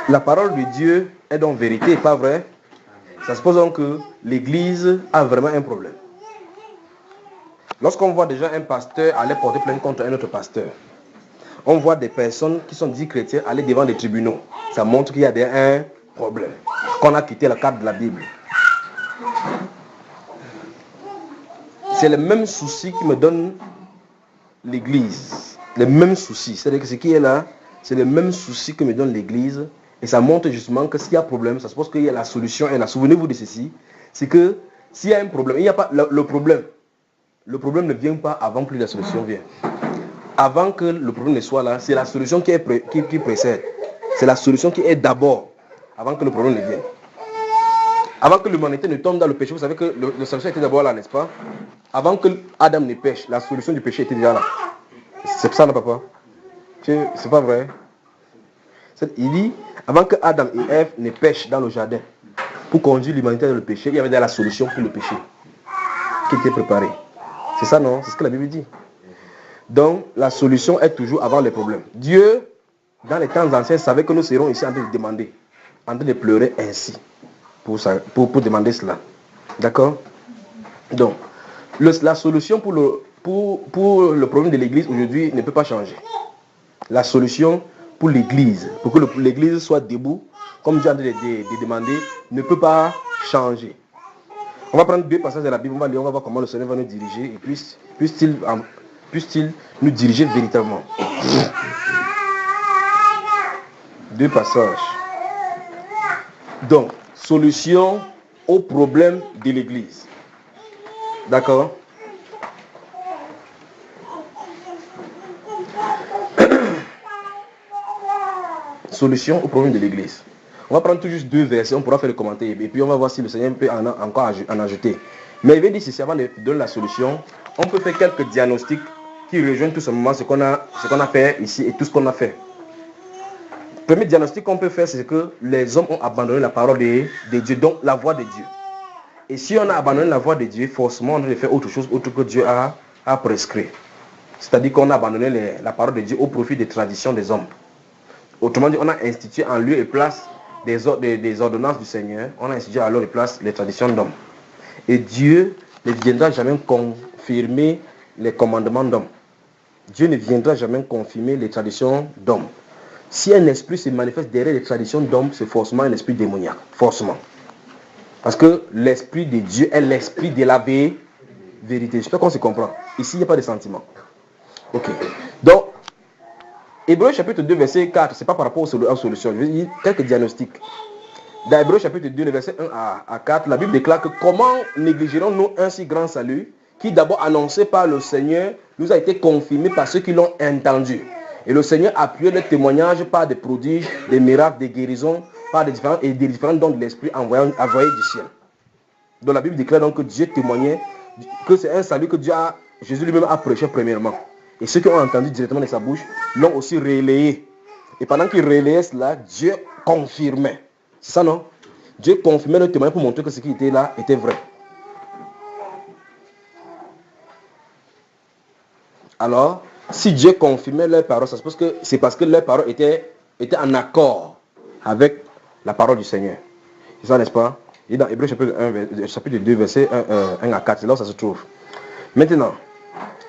La parole de Dieu est donc vérité, pas vrai? Ça suppose donc que l'Église a vraiment un problème. Lorsqu'on voit déjà un pasteur aller porter plainte contre un autre pasteur, on voit des personnes qui sont dits chrétiens aller devant des tribunaux. Ça montre qu'il y a un problème, qu'on a quitté le cadre de la Bible. C'est le même souci qui me donne l'Église. Le même souci. C'est-à-dire que ce qui est là, c'est le même souci que me donne l'Église. Et ça montre justement que s'il y a un problème, ça suppose qu'il y a la solution. Et là, souvenez-vous de ceci, c'est que s'il y a un problème, il n'y a pas le problème. Le problème ne vient pas avant que la solution vienne. Avant que le problème ne soit là, c'est la solution qui précède. C'est la solution qui est d'abord, avant que le problème ne vienne. Avant que l'humanité ne tombe dans le péché, vous savez que la solution était d'abord là, n'est-ce pas? Avant que Adam ne pêche, la solution du péché était déjà là. C'est ça, non, papa? C'est pas vrai? Il dit, avant que Adam et Ève ne pêchent dans le jardin, pour conduire l'humanité dans le péché, il y avait déjà la solution pour le péché qui était préparée. C'est ça, non? C'est ce que la Bible dit. Donc, la solution est toujours avant les problèmes. Dieu, dans les temps anciens, savait que nous serons ici en train de demander, en train de pleurer ainsi, pour demander cela. D'accord? Donc, la solution pour le problème de l'Église aujourd'hui ne peut pas changer. La solution pour l'Église, pour que l'Église soit debout, comme Dieu a de demander, ne peut pas changer. On va prendre 2 passages de la Bible, on va lire, on va voir comment le Seigneur va nous diriger et puisse-t-il nous diriger véritablement. 2 passages. Donc, solution au problème de l'Église. D'accord? Solution au problème de l'Église. On va prendre tout juste 2 versets, on pourra faire le commentaire et puis on va voir si le Seigneur peut encore en ajouter. Mais il veut dire ceci, avant de donner la solution, on peut faire quelques diagnostics qui rejoignent tout simplement ce qu'on a fait ici et tout ce qu'on a fait. Le premier diagnostic qu'on peut faire, c'est que les hommes ont abandonné la parole de Dieu, donc la voix de Dieu. Et si on a abandonné la voix de Dieu, forcément on doit faire autre chose, autre que Dieu a prescrit. C'est-à-dire qu'on a abandonné la parole de Dieu au profit des traditions des hommes. Autrement dit, on a institué en lieu et place des ordonnances du Seigneur, on a institué en lieu et place les traditions d'hommes. Et Dieu ne viendra jamais confirmer les commandements d'hommes. Dieu ne viendra jamais confirmer les traditions d'hommes. Si un esprit se manifeste derrière les traditions d'hommes, c'est forcément un esprit démoniaque. Forcément. Parce que l'esprit de Dieu est l'esprit de la vérité. J'espère qu'on se comprend. Ici, il n'y a pas de sentiment. Ok. Donc, Hébreux chapitre 2, verset 4, c'est pas par rapport aux solutions. Je vais dire quelques diagnostics. Dans Hébreux chapitre 2, verset 1 à 4, la Bible déclare que comment négligerons-nous un si grand salut qui d'abord annoncé par le Seigneur nous a été confirmé par ceux qui l'ont entendu. Et le Seigneur a appuyé le témoignage par des prodiges, des miracles, des guérisons, par des différents dons de l'Esprit envoyés du ciel. Donc la Bible déclare donc que Dieu témoignait que c'est un salut que Jésus lui-même a prêché premièrement. Et ceux qui ont entendu directement de sa bouche l'ont aussi relayé. Et pendant qu'il relayait cela, Dieu confirmait. C'est ça, non? Dieu confirmait le témoignage pour montrer que ce qui était là était vrai. Alors, si Dieu confirmait leurs paroles, ça suppose que c'est parce que leurs paroles étaient en accord avec la parole du Seigneur. C'est ça, n'est-ce pas? Et dans Hébreux chapitre 2, verset 1 à 4, c'est là où ça se trouve. Maintenant,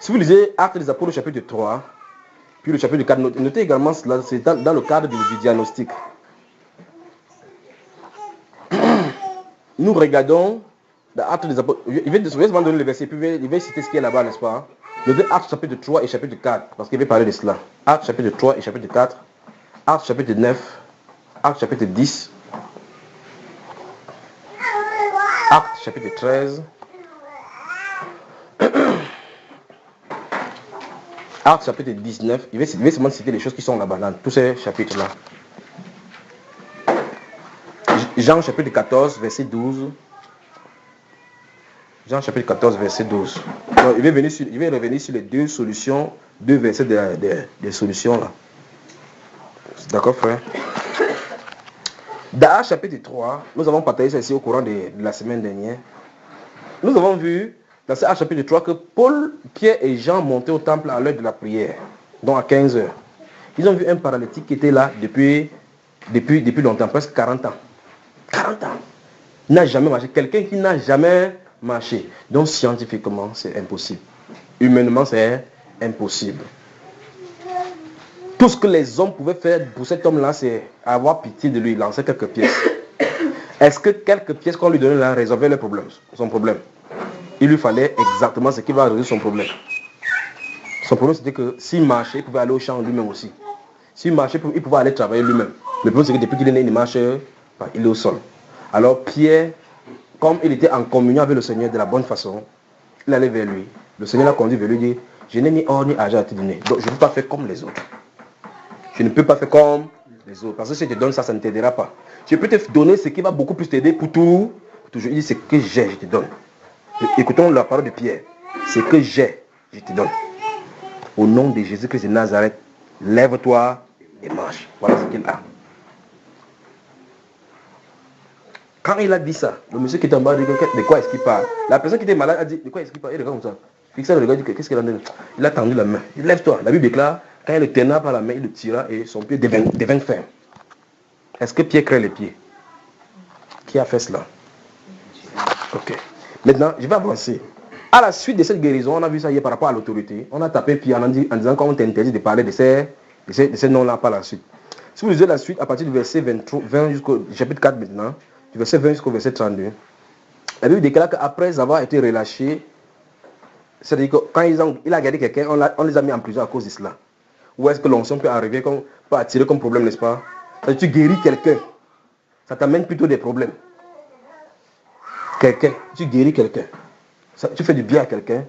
si vous lisez Actes des Apôtres, chapitre 3, puis le chapitre 4, notez également cela, c'est dans le cadre du diagnostic. Nous regardons dans Actes des Apôtres, il va donner le verset, puis il va citer ce qui est là-bas, n'est-ce pas? Notez Actes chapitre 3 et chapitre 4, parce qu'il va parler de cela. Actes chapitre 3 et chapitre 4, Actes chapitre 9, Actes chapitre 10, Actes chapitre 13, Actes chapitre 19, il va seulement citer les choses qui sont là-bas, dans tous ces chapitres-là. Jean chapitre 14, verset 12. Jean chapitre 14, verset 12. Donc, il va revenir sur les 2 solutions, 2 versets des solutions là. D'accord, frère? Dans Actes chapitre 3, nous avons partagé ça ici au courant de la semaine dernière. Nous avons vu dans ce Actes chapitre 3 que Paul, Pierre et Jean montaient au temple à l'heure de la prière, donc à 15h. Ils ont vu un paralytique qui était là depuis depuis longtemps, presque 40 ans. 40 ans. Il n'a jamais marché. Quelqu'un qui n'a jamais marché. Donc scientifiquement, c'est impossible. Humainement, c'est impossible. Tout ce que les hommes pouvaient faire pour cet homme-là, c'est avoir pitié de lui, lancer quelques pièces. Est-ce que quelques pièces qu'on lui donnait là résolvaient son problème? Il lui fallait exactement ce qui va résoudre son problème. Son problème, c'était que s'il marchait, il pouvait aller au champ lui-même aussi. S'il marchait, il pouvait aller travailler lui-même. Le problème, c'est que depuis qu'il est né, il ne marche pas, il est au sol. Alors Pierre, comme il était en communion avec le Seigneur de la bonne façon, il allait vers lui. Le Seigneur l'a conduit vers lui et dit, je n'ai ni or ni argent à te donner. Donc je ne peux pas faire comme les autres. Je ne peux pas faire comme les autres. Parce que si je te donne ça, ça ne t'aidera pas. Je peux te donner ce qui va beaucoup plus t'aider pour tout. Il dit, ce que j'ai, je te donne. Écoutons la parole de Pierre. Ce que j'ai, je te donne. Au nom de Jésus-Christ de Nazareth, lève-toi et marche. Voilà ce qu'il a. Quand il a dit ça, le monsieur qui était en bas dit, de quoi est-ce qu'il parle? La personne qui était malade a dit, de quoi est-ce qu'il parle? Il regarde comme ça. Fixe le regard, il dit, qu'est-ce qu'il a dit? Il a tendu la main. Il lève-toi. La Bible déclare, quand il le tenait par la main, il le tira et son pied devint ferme. Est-ce que Pierre crée les pieds? Qui a fait cela? Ok. Maintenant, je vais avancer. À la suite de cette guérison, on a vu ça hier par rapport à l'autorité. On a tapé Pierre en disant qu'on t'interdit de parler de ces noms-là par la suite. Si vous lisez la suite, à partir du verset 20 jusqu'au chapitre 4 maintenant, du verset 20 jusqu'au verset 32, la Bible déclare qu'après avoir été relâché, c'est-à-dire que quand il a gardé quelqu'un, on les a mis en prison à cause de cela. Où est-ce que l'onction peut arriver, peut attirer comme problème, n'est-ce pas? Tu guéris quelqu'un, ça t'amène plutôt des problèmes. Tu guéris quelqu'un, tu fais du bien à quelqu'un,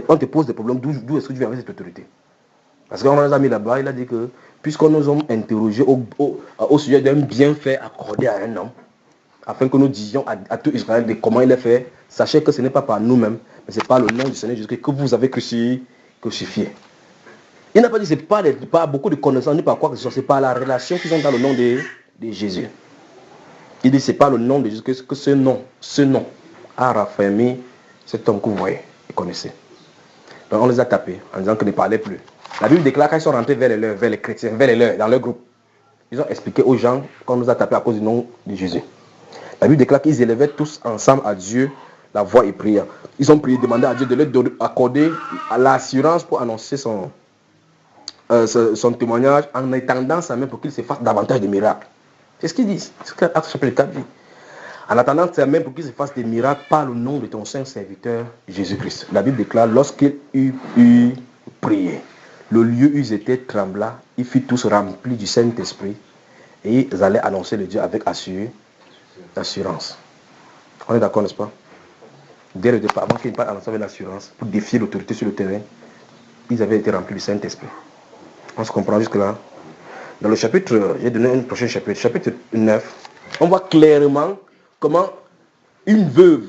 on te pose des problèmes, d'où est-ce que tu viens avec cette autorité? Parce qu'on les a mis là-bas, il a dit que, puisqu'on nous a interrogés au sujet d'un bienfait accordé à un homme, afin que nous disions à tout Israël de comment il est fait, sachez que ce n'est pas par nous-mêmes, mais c'est par le nom du Seigneur Jésus-Christ que vous avez crucifié. Il n'a pas dit que ce n'est pas beaucoup de connaissances, ni par quoi que ce soit, c'est par la relation qu'ils ont dans le nom de Jésus. Il dit que c'est par le nom de Jésus que ce nom a raffermi cet homme que vous voyez et connaissez. Donc on les a tapés en disant qu'ils ne parlaient plus. La Bible déclare qu'ils sont rentrés vers les chrétiens, vers les leurs, dans leur groupe. Ils ont expliqué aux gens qu'on nous a tapés à cause du nom de Jésus. La Bible déclare qu'ils élevaient tous ensemble à Dieu la voix et prière. Ils ont prié, demandé à Dieu de leur accorder l'assurance pour annoncer son témoignage en étendant sa main pour qu'il se fasse davantage de miracles. C'est ce qu'ils disent. C'est ce que Actes chapitre 4 dit. En attendant sa main pour qu'il se fasse des miracles par le nom de ton saint serviteur Jésus-Christ. La Bible déclare, lorsqu'il eut prié, le lieu où ils étaient trembla, ils furent tous remplis du Saint-Esprit et ils allaient annoncer le Dieu avec assurance. On est d'accord, n'est-ce pas? Dès le départ, avant qu'ils ne parlent annoncer avec l'assurance, pour défier l'autorité sur le terrain, ils avaient été remplis du Saint-Esprit. On se comprend jusque-là. Dans le chapitre, j'ai donné un prochain chapitre, chapitre 9, on voit clairement comment une veuve,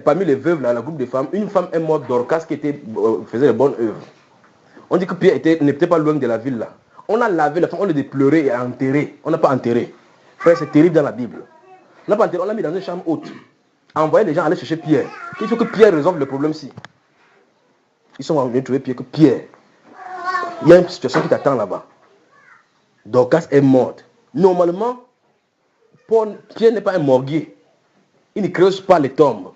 parmi les veuves, là, le groupe de femmes, une femme est morte, Dorcas, qui faisait de bonnes œuvres. On dit que Pierre n'était pas loin de la ville là. On a lavé la femme, on l'a déploré et enterré. On n'a pas enterré. Frère, c'est terrible dans la Bible. On n'a pas enterré, on l'a mis dans une chambre haute. Envoyer les gens aller chercher Pierre. Il faut que Pierre résolve le problème-ci. Ils sont venus trouver Pierre, que Pierre, il y a une situation qui t'attend là-bas. Dorcas est morte. Normalement, Pierre n'est pas un morguier. Il ne creuse pas les tombes.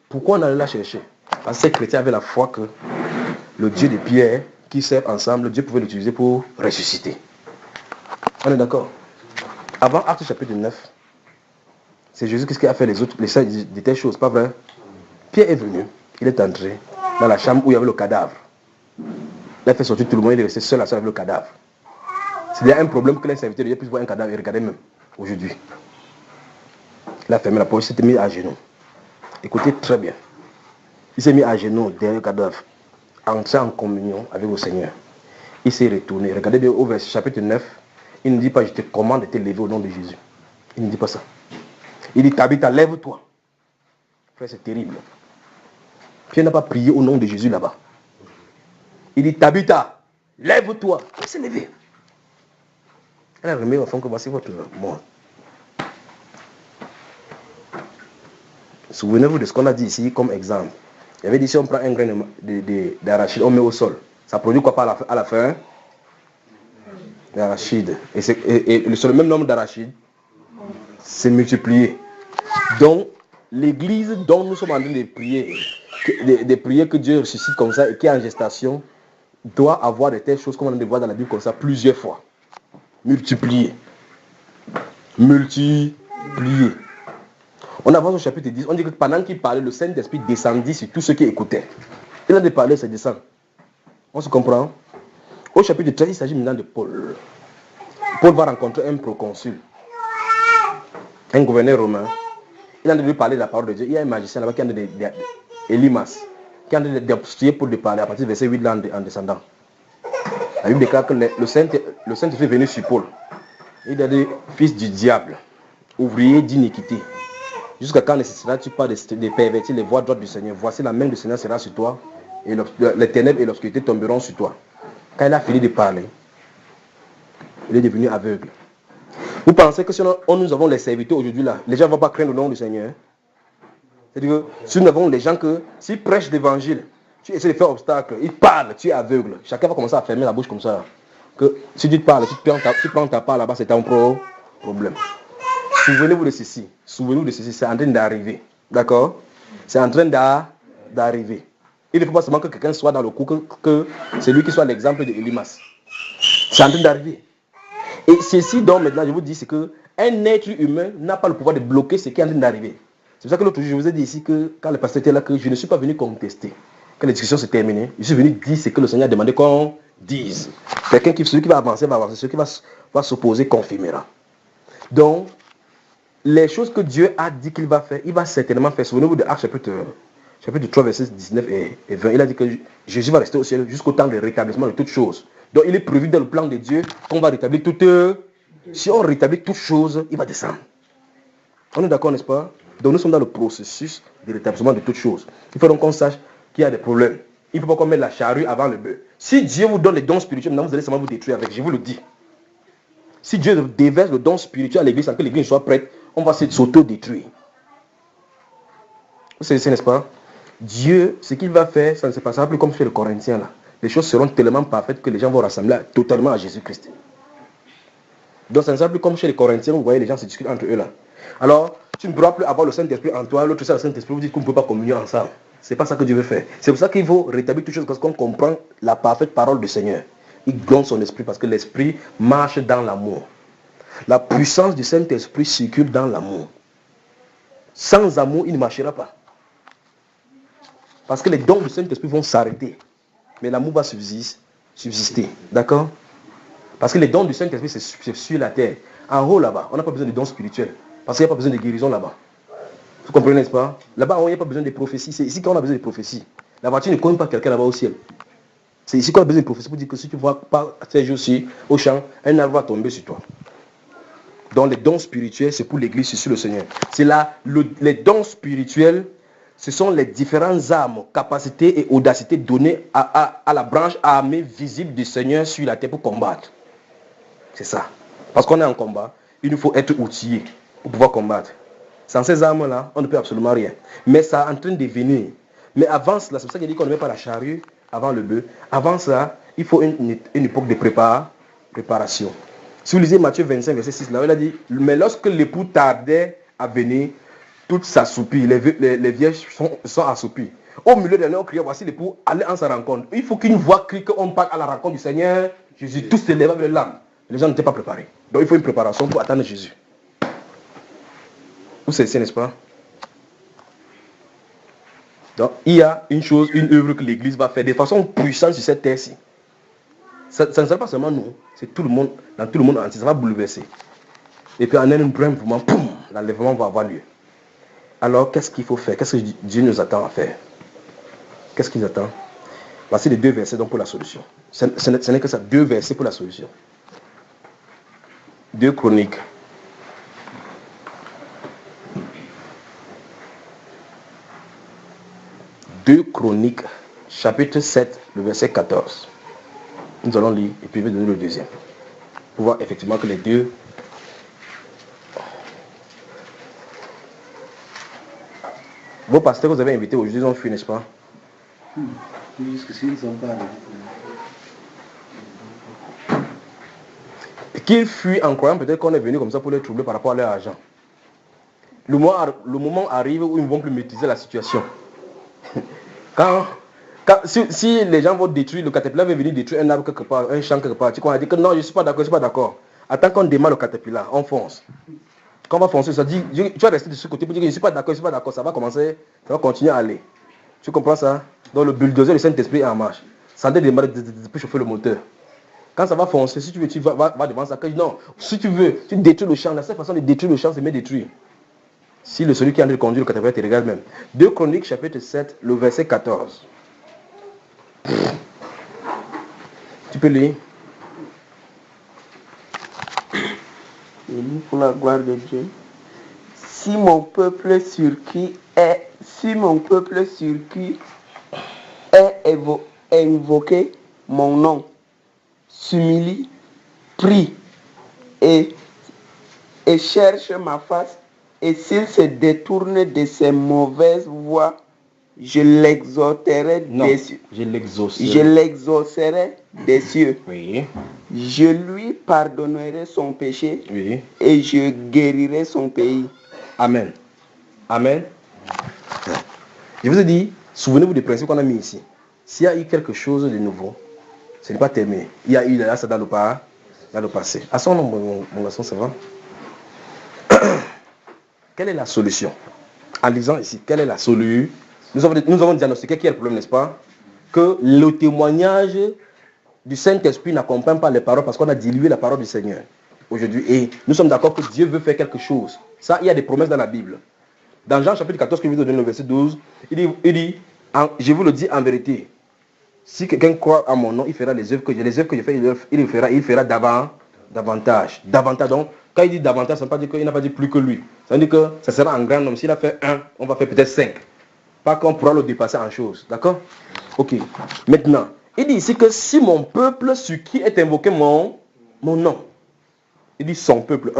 Pourquoi on allait la chercher? Parce que ces chrétiens avaient la foi que le Dieu de Pierre, qui servent ensemble, Dieu pouvait l'utiliser pour ressusciter. On est d'accord? Avant Actes chapitre 9, c'est Jésus qui a fait les telles choses, pas vrai? Pierre est venu, il est entré dans la chambre où il y avait le cadavre. Il a fait sortir tout le monde, il est resté seul avec le cadavre. C'est un problème que les serviteurs de Dieu puissent voir un cadavre et regarder même aujourd'hui. Il a fermé la porte, il s'est mis à genoux. Écoutez très bien. Il s'est mis à genoux derrière le cadavre, entré en communion avec le Seigneur. Il s'est retourné. Regardez bien au verset chapitre 9. Il ne dit pas, je te commande de te lever au nom de Jésus. Il ne dit pas ça. Il dit, Tabitha, lève-toi. Frère, c'est terrible. Pierre n'a pas prié au nom de Jésus là-bas. Il dit, Tabitha, lève-toi. Il s'est levé. Elle a remis au fond que voici votre mort. Souvenez-vous de ce qu'on a dit ici comme exemple. Il avait dit, si on prend un grain d'arachide, on met au sol. Ça produit quoi à la fin? d'arachides. Et sur le même nombre d'arachides, c'est multiplié. Donc, l'église dont nous sommes en train de prier, des prières que Dieu ressuscite comme ça et qui est en gestation, doit avoir de telles choses comme on le voit dans la Bible comme ça plusieurs fois. Multiplié. Multiplié. On avance au chapitre 10. On dit que pendant qu'il parlait, le Saint-Esprit descendit sur tous ceux qui écoutaient. Il a de parler, ça descend. On se comprend? Au chapitre 13, il s'agit maintenant de Paul. Paul va rencontrer un proconsul, un gouverneur romain. Il a de lui parler de la parole de Dieu. Il y a un magicien là-bas qui a de Elimas, qui a d'obstruer pour lui parler à partir du verset 8 là en descendant. La Bible déclare que le Saint-Esprit est venu sur Paul. Il a dit, fils du diable, ouvrier d'iniquité. Jusqu'à quand nécessiteras-tu pas de pervertir les voies droites du Seigneur? Voici la main du Seigneur sera sur toi, et les ténèbres et l'obscurité tomberont sur toi. Quand il a fini de parler, il est devenu aveugle. Vous pensez que si nous avons les serviteurs aujourd'hui là, les gens ne vont pas craindre le nom du Seigneur? C'est-à-dire que si nous avons les gens que, s'ils prêchent l'évangile, tu essaies de faire obstacle, ils parlent, tu es aveugle. Chacun va commencer à fermer la bouche comme ça. Que si tu te parles, tu prends ta part là-bas, c'est un problème. Souvenez-vous de ceci. Souvenez-vous de ceci. C'est en train d'arriver. D'accord? C'est en train d'arriver. Il ne faut pas seulement que quelqu'un soit dans le coup, que c'est lui qui soit l'exemple de Elimas. C'est en train d'arriver. Et ceci, donc, maintenant, je vous dis, c'est que un être humain n'a pas le pouvoir de bloquer ce qui est en train d'arriver. C'est pour ça que l'autre jour, je vous ai dit ici que quand le pasteur était là, que je ne suis pas venu contester. Quand la discussion s'est terminée, je suis venu dire ce que le Seigneur a demandé qu'on dise. Celui qui va avancer va avancer. Celui qui va s'opposer confirmera. Donc, les choses que Dieu a dit qu'il va faire, il va certainement faire. Souvenez-vous de Actes chapitre 3, versets 19 et 20. Il a dit que Jésus va rester au ciel jusqu'au temps de rétablissement de toutes choses. Donc, il est prévu dans le plan de Dieu qu'on va rétablir toutes. Si on rétablit toutes choses, il va descendre. On est d'accord, n'est-ce pas? Donc, nous sommes dans le processus de rétablissement de toutes choses. Il faut donc qu'on sache qu'il y a des problèmes. Il ne faut pas qu'on mette la charrue avant le bœuf. Si Dieu vous donne les dons spirituels, maintenant vous allez seulement vous détruire avec. Je vous le dis. Si Dieu déverse le don spirituel à l'église sans que l'église soit prête, on va s'auto-détruire. Vous savez, n'est-ce pas? Dieu, ce qu'il va faire, ça ne se passera plus comme chez les Corinthiens là. Les choses seront tellement parfaites que les gens vont rassembler totalement à Jésus-Christ. Donc ça ne sera plus comme chez les Corinthiens, vous voyez les gens se discutent entre eux là. Alors, tu ne pourras plus avoir le Saint-Esprit en toi, l'autre c'est le Saint-Esprit, vous dites qu'on ne peut pas communier ensemble. C'est pas ça que Dieu veut faire. C'est pour ça qu'il faut rétablir toutes choses parce qu'on comprend la parfaite parole du Seigneur. Il gonfle son esprit parce que l'esprit marche dans l'amour. La puissance du Saint-Esprit circule dans l'amour. Sans amour, il ne marchera pas. Parce que les dons du Saint-Esprit vont s'arrêter. Mais l'amour va subsister. D'accord? Parce que les dons du Saint-Esprit, c'est sur la terre. En haut, là-bas, on n'a pas besoin de dons spirituels. Parce qu'il n'y a pas besoin de guérison là-bas. Vous comprenez, n'est-ce pas? Là-bas, il n'y a pas besoin de prophéties. C'est ici qu'on a besoin de prophéties. La voiture ne connaît pas quelqu'un là-bas au ciel. C'est ici qu'on a besoin de prophéties pour dire que si tu ne vois pas ces jours-ci au champ, un arbre va tomber sur toi. Donc les dons spirituels, c'est pour l'église, c'est sur le Seigneur. C'est là, les dons spirituels, ce sont les différentes armes, capacités et audacités données à la branche armée visible du Seigneur sur la terre pour combattre. C'est ça. Parce qu'on est en combat, il nous faut être outillé pour pouvoir combattre. Sans ces armes-là, on ne peut absolument rien. Mais ça est en train de venir. Mais avant cela, c'est pour ça qu'il dit qu'on ne met pas la charrue avant le bœuf. Avant ça, il faut une époque de préparation. Si vous lisez Matthieu 25, verset 6, là, il a dit, mais lorsque l'époux tardait à venir, toutes s'assoupirent, les vierges sont assoupies. Au milieu de leur criant, voici l'époux, allez en sa rencontre. Il faut qu'une voix crie qu'on parte à la rencontre du Seigneur Jésus. Tous se lèvent avec les larmes. Les gens n'étaient pas préparés. Donc il faut une préparation pour attendre Jésus. Vous savez, n'est-ce pas? Donc il y a une œuvre que l'Église va faire de façon puissante sur cette terre-ci. Ça ne sera pas seulement nous, c'est tout le monde, dans tout le monde entier, ça va bouleverser. Et puis en un bref mouvement, poum, l'enlèvement va avoir lieu. Alors qu'est-ce qu'il faut faire? Qu'est-ce que Dieu nous attend à faire? Qu'est-ce qu'il nous attend? Voici les 2 versets donc pour la solution. Ce n'est que ça, 2 versets pour la solution. 2 Chroniques. 2 Chroniques, chapitre 7, le verset 14. Nous allons lire et puis je vais donner le deuxième. Pour voir effectivement que les deux. Vos pasteurs que vous avez invités aujourd'hui, ils ont fui, n'est-ce pas? qu'ils fuient en croyant peut-être qu'on est venu comme ça pour les troubler par rapport à leur argent. Le moment arrive où ils ne vont plus maîtriser la situation. Si les gens vont détruire, le caterpillar va venir détruire un arbre quelque part, un champ quelque part, tu vas dire que non, je ne suis pas d'accord, je ne suis pas d'accord. Attends qu'on démarre le caterpillar, on fonce. Quand on va foncer, ça dit, tu vas rester de ce côté pour dire que je ne suis pas d'accord, ça va commencer, ça va continuer à aller. Tu comprends ça? Donc le bulldozer, le Saint-Esprit est en marche. Ça doit démarrer pour chauffer le moteur. Quand ça va foncer, si tu veux, tu vas devant ça. Non, si tu veux, tu détruis le champ. La seule façon de détruire le champ, c'est de détruire. Si celui qui est en train de conduire le caterpillar te regarde même. 2 Chroniques, chapitre 7, le verset 14. Tu peux lire. Pour la gloire de Dieu. Si mon peuple sur qui est invoqué mon nom, s'humilie, prie et cherche ma face, et s'il se détourne de ses mauvaises voies, je l'exaucerai des cieux. Je l'exaucerai des cieux. Oui. Je lui pardonnerai son péché. Oui. Et je guérirai son pays. Amen. Amen. Je vous ai dit, souvenez-vous des principes qu'on a mis ici. S'il y a eu quelque chose de nouveau, ce n'est pas terminé. Il y a eu là, ça dans le passé. À son nom, mon garçon, ça va? Quelle est la solution? En lisant ici, quelle est la solution? Nous avons diagnostiqué qu'il y a le problème, n'est-ce pas? Que le témoignage du Saint-Esprit n'accompagne pas les paroles parce qu'on a dilué la parole du Seigneur aujourd'hui. Et nous sommes d'accord que Dieu veut faire quelque chose. Ça, il y a des promesses dans la Bible. Dans Jean chapitre 14, que je vous donne le verset 12, il dit je vous le dis en vérité, si quelqu'un croit à mon nom, il fera les œuvres que je fais, il fera davantage. Donc, quand il dit davantage, ça ne veut pas dire qu'il n'a pas dit plus que lui. Ça veut dire que ça sera un grand nombre. S'il a fait 1, on va faire peut-être 5. Pas qu'on pourra le dépasser en chose. D'accord? Ok. Maintenant, il dit ici que si mon peuple, sur qui est invoqué mon nom, il dit son peuple,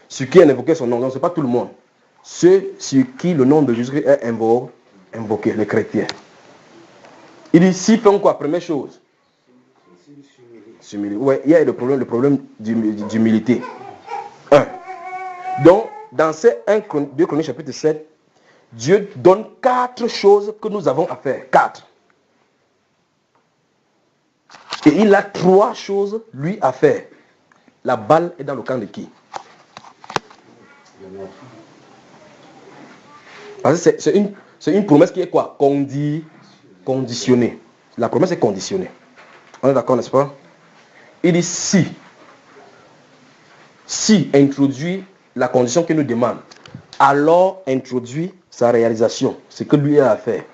sur qui est invoqué son nom, donc ce n'est pas tout le monde. Ceux sur qui le nom de Jésus-Christ est invoqué, les chrétiens. Il dit, s'ils font quoi? Première chose. Ouais, il y a le problème d'humilité. Donc, dans ces 2 Chroniques chapitre 7, Dieu donne 4 choses que nous avons à faire. 4. Et il a 3 choses, lui, à faire. La balle est dans le camp de qui? Parce que c'est une promesse qui est quoi? Conditionnée. La promesse est conditionnée. On est d'accord, n'est-ce pas? Il dit si introduit la condition qu'il nous demande, alors introduit sa réalisation, ce que lui a à faire.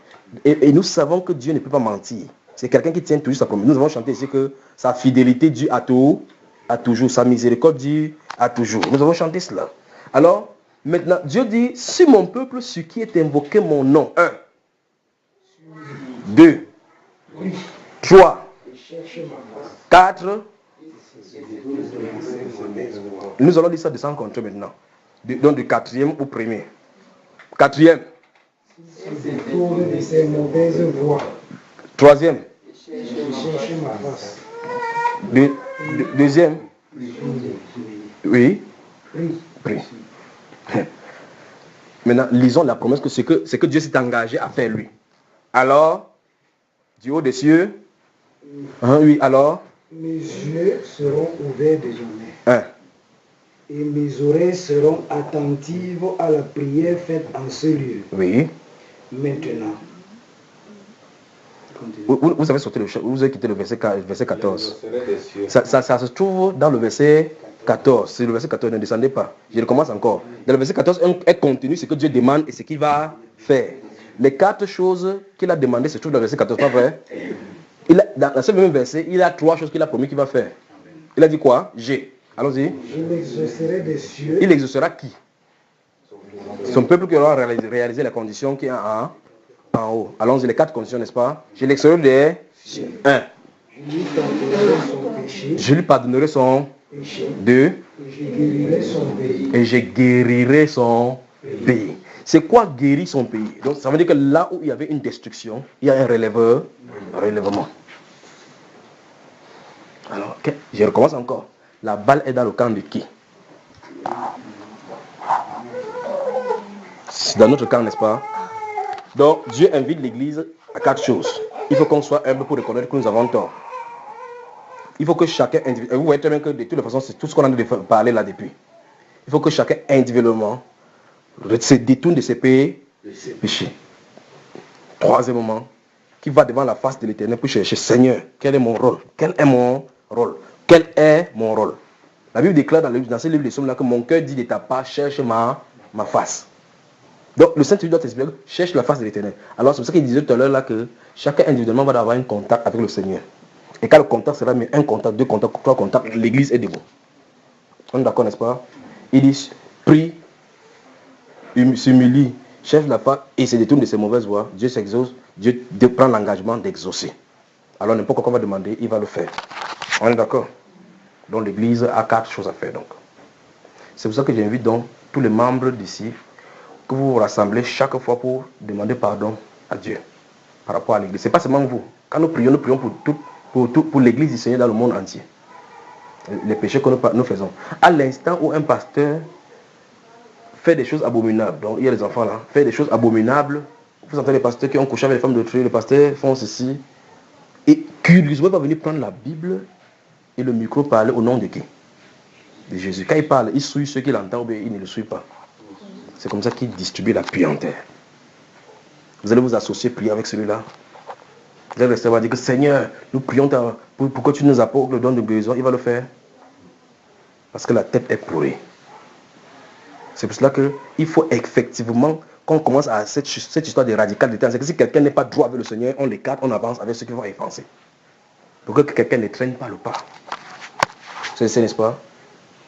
Et nous savons que Dieu ne peut pas mentir. C'est quelqu'un qui tient toujours sa promesse. Nous avons chanté ici que sa fidélité dure à toujours, sa miséricorde dure à toujours. Nous avons chanté cela. Alors, maintenant, Dieu dit, si mon peuple sur qui est invoqué mon nom, 1, 2, 3, 4, nous allons dire ça de sans compter maintenant. Donc du 4e au 1er. 4e. De ses mauvaises voies. 3e. Chercher ma face. 2e. Oui. Prie. Maintenant, lisons la promesse que c'est que Dieu s'est engagé à faire lui. Alors, du haut des cieux. Oui, alors. Mes yeux seront ouverts désormais. Et mes oreilles seront attentives à la prière faite en ce lieu. Oui. Maintenant. Vous avez sauté vous avez quitté le verset 14. Ça se trouve dans le verset 14. C'est le verset 14, ne descendez pas. Je recommence encore. Dans le verset 14, est contenu ce que Dieu demande et ce qu'il va faire. Les 4 choses qu'il a demandées se trouvent dans le verset 14, pas vrai? Dans ce même verset, il a 3 choses qu'il a promis qu'il va faire. Il a dit quoi? Allons-y. Je l'exaucerai des cieux. Il exaucera qui? Son peuple qui aura réalisé la condition qui est en haut. Allons-y, les 4 conditions, n'est-ce pas? Je l'exaucerai des cieux. 1. Je lui pardonnerai son péché. 2. Et je guérirai son pays. C'est quoi guérir son pays? Donc ça veut dire que là où il y avait une destruction, il y a un relèvement. Alors, je recommence encore. la balle est dans le camp de qui? C'est dans notre camp, n'est-ce pas? Donc, Dieu invite l'Église à 4 choses. Il faut qu'on soit humble pour reconnaître que nous avons tort. Il faut que chacun individuellement, vous voyez très bien que de toutes les façons, c'est tout ce qu'on a parlé là depuis. Il faut que chacun individuellement se détourne de ses péchés. Troisièmement, qui va devant la face de l'Éternel pour chercher, Seigneur, quel est mon rôle? Quel est mon rôle? Quel est mon rôle? La Bible déclare dans ce livre de Psaumes là que mon cœur dit de ta part, cherche ma face. Donc le Saint-Esprit doit t'expliquer, cherche la face de l'Éternel. Alors c'est pour ça qu'il disait tout à l'heure là que chacun individuellement va avoir un contact avec le Seigneur. Et quand le contact sera mis, 1 contact, 2 contacts, 3 contacts, l'Église est debout. On est d'accord, n'est-ce pas? Il dit, prie, s'humilie, cherche la face et se détourne de ses mauvaises voies. Dieu s'exauce, Dieu prend l'engagement d'exaucer. Alors n'importe quoi qu'on va demander, il va le faire. On est d'accord? Donc l'Église a 4 choses à faire. Donc c'est pour ça que j'invite donc tous les membres d'ici que vous vous rassemblez chaque fois pour demander pardon à Dieu par rapport à l'Église. Ce n'est pas seulement vous. Quand nous prions pour l'Église du Seigneur dans le monde entier. Les péchés que nous faisons. À l'instant où un pasteur fait des choses abominables, donc il y a les enfants là, fait des choses abominables, vous entendez les pasteurs qui ont couché avec les femmes de Dieu, les pasteurs font ceci, et curieusement va venir prendre la Bible et le micro parler au nom de qui? De Jésus. Quand il parle, il souille ceux qui l'entendent, mais il ne le suit pas. C'est comme ça qu'il distribue la puanteur. Vous allez vous associer, prier avec celui-là. Vous allez rester, dire que Seigneur, nous prions pour que tu nous apportes le don de guérison. Il va le faire. Parce que la tête est pourrie. C'est pour cela qu'il faut effectivement qu'on commence à cette histoire de radical de temps. C'est que si quelqu'un n'est pas droit avec le Seigneur, on l'écarte, on avance avec ceux qui vont y penser. Pour que quelqu'un ne traîne pas le pas. C'est n'est-ce pas?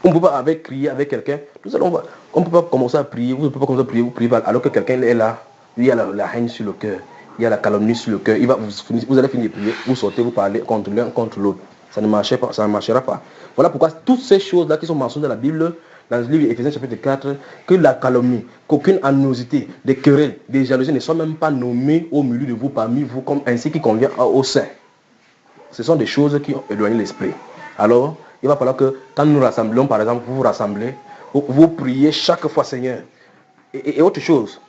On ne peut pas crier avec quelqu'un. On ne peut pas commencer à prier. Vous ne pouvez pas commencer à prier, vous priez alors que quelqu'un est là. Il y a la haine sur le cœur. Il y a la calomnie sur le cœur. Vous allez finir de prier. Vous sortez, vous parlez contre l'un, contre l'autre. Ça ne marchera pas. Voilà pourquoi toutes ces choses-là qui sont mentionnées dans la Bible, dans le livre d'Éphésiens chapitre 4, que la calomnie, qu'aucune animosité, des querelles, des jalousies ne soient même pas nommées au milieu de vous, parmi vous, comme ainsi qui convient au saint. Ce sont des choses qui ont éloigné l'esprit. Alors, il va falloir que quand nous nous rassemblons, par exemple, vous vous rassemblez, vous priez chaque fois, Seigneur. Et autre chose,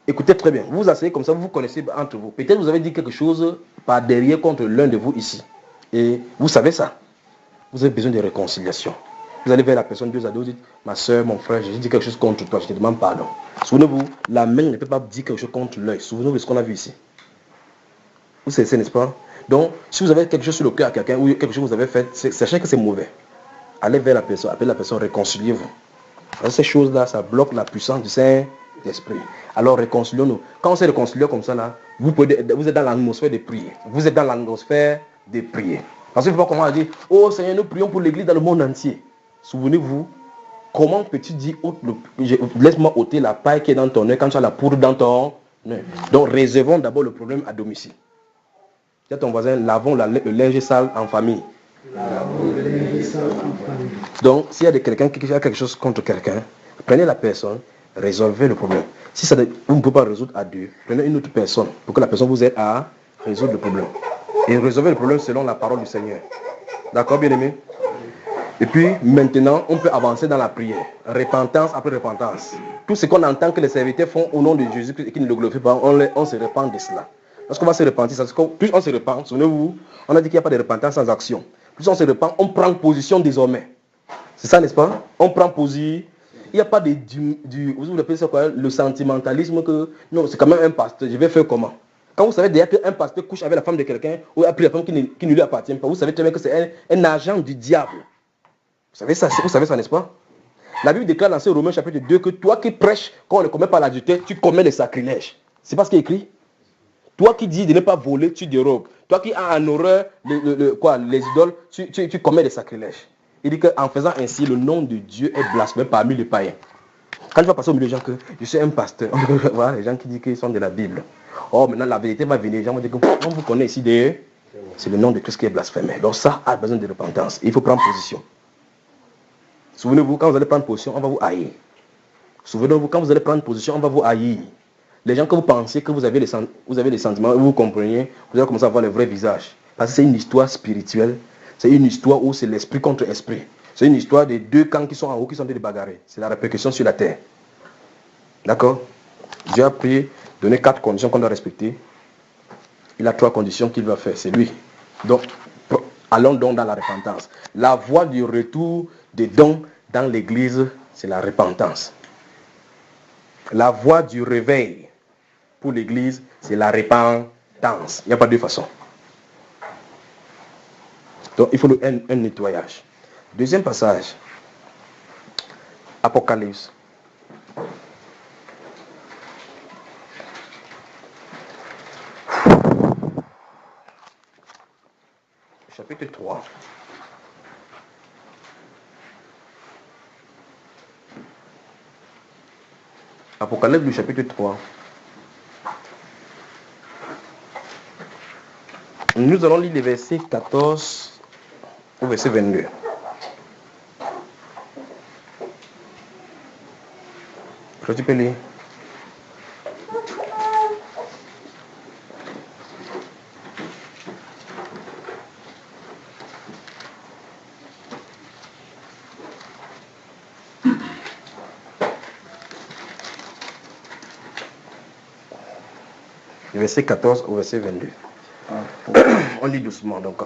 écoutez très bien, vous vous asseyez comme ça, vous vous connaissez entre vous. Peut-être vous avez dit quelque chose par derrière contre l'un de vous ici. Et vous savez ça. Vous avez besoin de réconciliation. Vous allez vers la personne, deux à deux, vous dites, ma soeur, mon frère, j'ai dit quelque chose contre toi, je te demande pardon. Souvenez-vous, la main ne peut pas dire quelque chose contre l'œil. Souvenez-vous de ce qu'on a vu ici. Vous savez, n'est-ce pas? Donc, si vous avez quelque chose sur le cœur à quelqu'un, ou quelque chose que vous avez fait, sachez que c'est mauvais. Allez vers la personne, appelez la personne, réconciliez-vous. Ces choses-là, ça bloque la puissance du Saint-Esprit. Alors réconcilions-nous. Quand on s'est réconcilié comme ça, là, vous êtes dans l'atmosphère de prier. Vous êtes dans l'atmosphère de prier. Parce qu'il ne faut pas commencer à dire, oh Seigneur, nous prions pour l'Église dans le monde entier. Souvenez-vous, comment peux-tu dire, laisse-moi ôter la paille qui est dans ton œil quand tu as la poudre dans ton œil. Donc réservons d'abord le problème à domicile. Dis à ton voisin, lavons le linge sale en famille. Donc, s'il y a quelqu'un qui a quelque chose contre quelqu'un, prenez la personne, résolvez le problème. Si vous ne pouvez pas résoudre à deux, prenez une autre personne pour que la personne vous aide à résoudre le problème. Et résolvez le problème selon la parole du Seigneur. D'accord, bien-aimé? Et puis, maintenant, on peut avancer dans la prière. Repentance après repentance. Tout ce qu'on entend que les serviteurs font au nom de Jésus et qui ne le glorifient pas, on se repent de cela. Lorsqu'on va se repentir, plus on se repent, souvenez-vous, on a dit qu'il n'y a pas de repentance sans action. Plus on se repent, on prend position désormais. C'est ça, n'est-ce pas? On prend position. Il n'y a pas vous appelez ça quoi? Le sentimentalisme que, non, c'est quand même un pasteur, je vais faire comment? Quand vous savez déjà qu'un pasteur couche avec la femme de quelqu'un, ou a pris la femme qui ne lui appartient pas, vous savez très bien que c'est un agent du diable. Vous savez ça, n'est-ce pas? La Bible déclare dans ce Romains chapitre 2 que toi qui prêches quand on ne commet pas l'adultère, tu commets le sacrilège. C'est pas ce qui est écrit? Toi qui dis de ne pas voler, tu dérogues. Toi qui as en horreur les idoles, tu commets des sacrilèges. Il dit qu'en faisant ainsi, le nom de Dieu est blasphémé parmi les païens. Quand tu vas passer au milieu des gens que je suis un pasteur, voilà les gens qui disent qu'ils sont de la Bible. Oh, maintenant la vérité va venir. Les gens vont dire que on vous connaît ici, c'est le nom de Christ qui est blasphémé. Donc ça a besoin de repentance. Il faut prendre position. Souvenez-vous, quand vous allez prendre position, on va vous haïr. Souvenez-vous, quand vous allez prendre position, on va vous haïr. Les gens que vous pensez que vous avez les sentiments, vous comprenez, vous allez commencer à voir le vrai visage. Parce que c'est une histoire spirituelle. C'est une histoire où c'est l'esprit contre esprit. C'est une histoire des deux camps qui sont en haut, qui sont en train de bagarrer. C'est la répercussion sur la terre. D'accord? Dieu a pris, donné 4 conditions qu'on doit respecter. Il a 3 conditions qu'il va faire, c'est lui. Donc, allons donc dans la repentance. La voie du retour des dons dans l'église, c'est la repentance. La voie du réveil pour l'église, c'est la repentance. Il n'y a pas de façon. Donc, il faut un nettoyage. Deuxième passage. Apocalypse. Chapitre 3. Apocalypse du chapitre 3. Nous allons lire les versets 14 au verset 22. Tu peux lire. Verset 14 au verset 22. On lit doucement donc.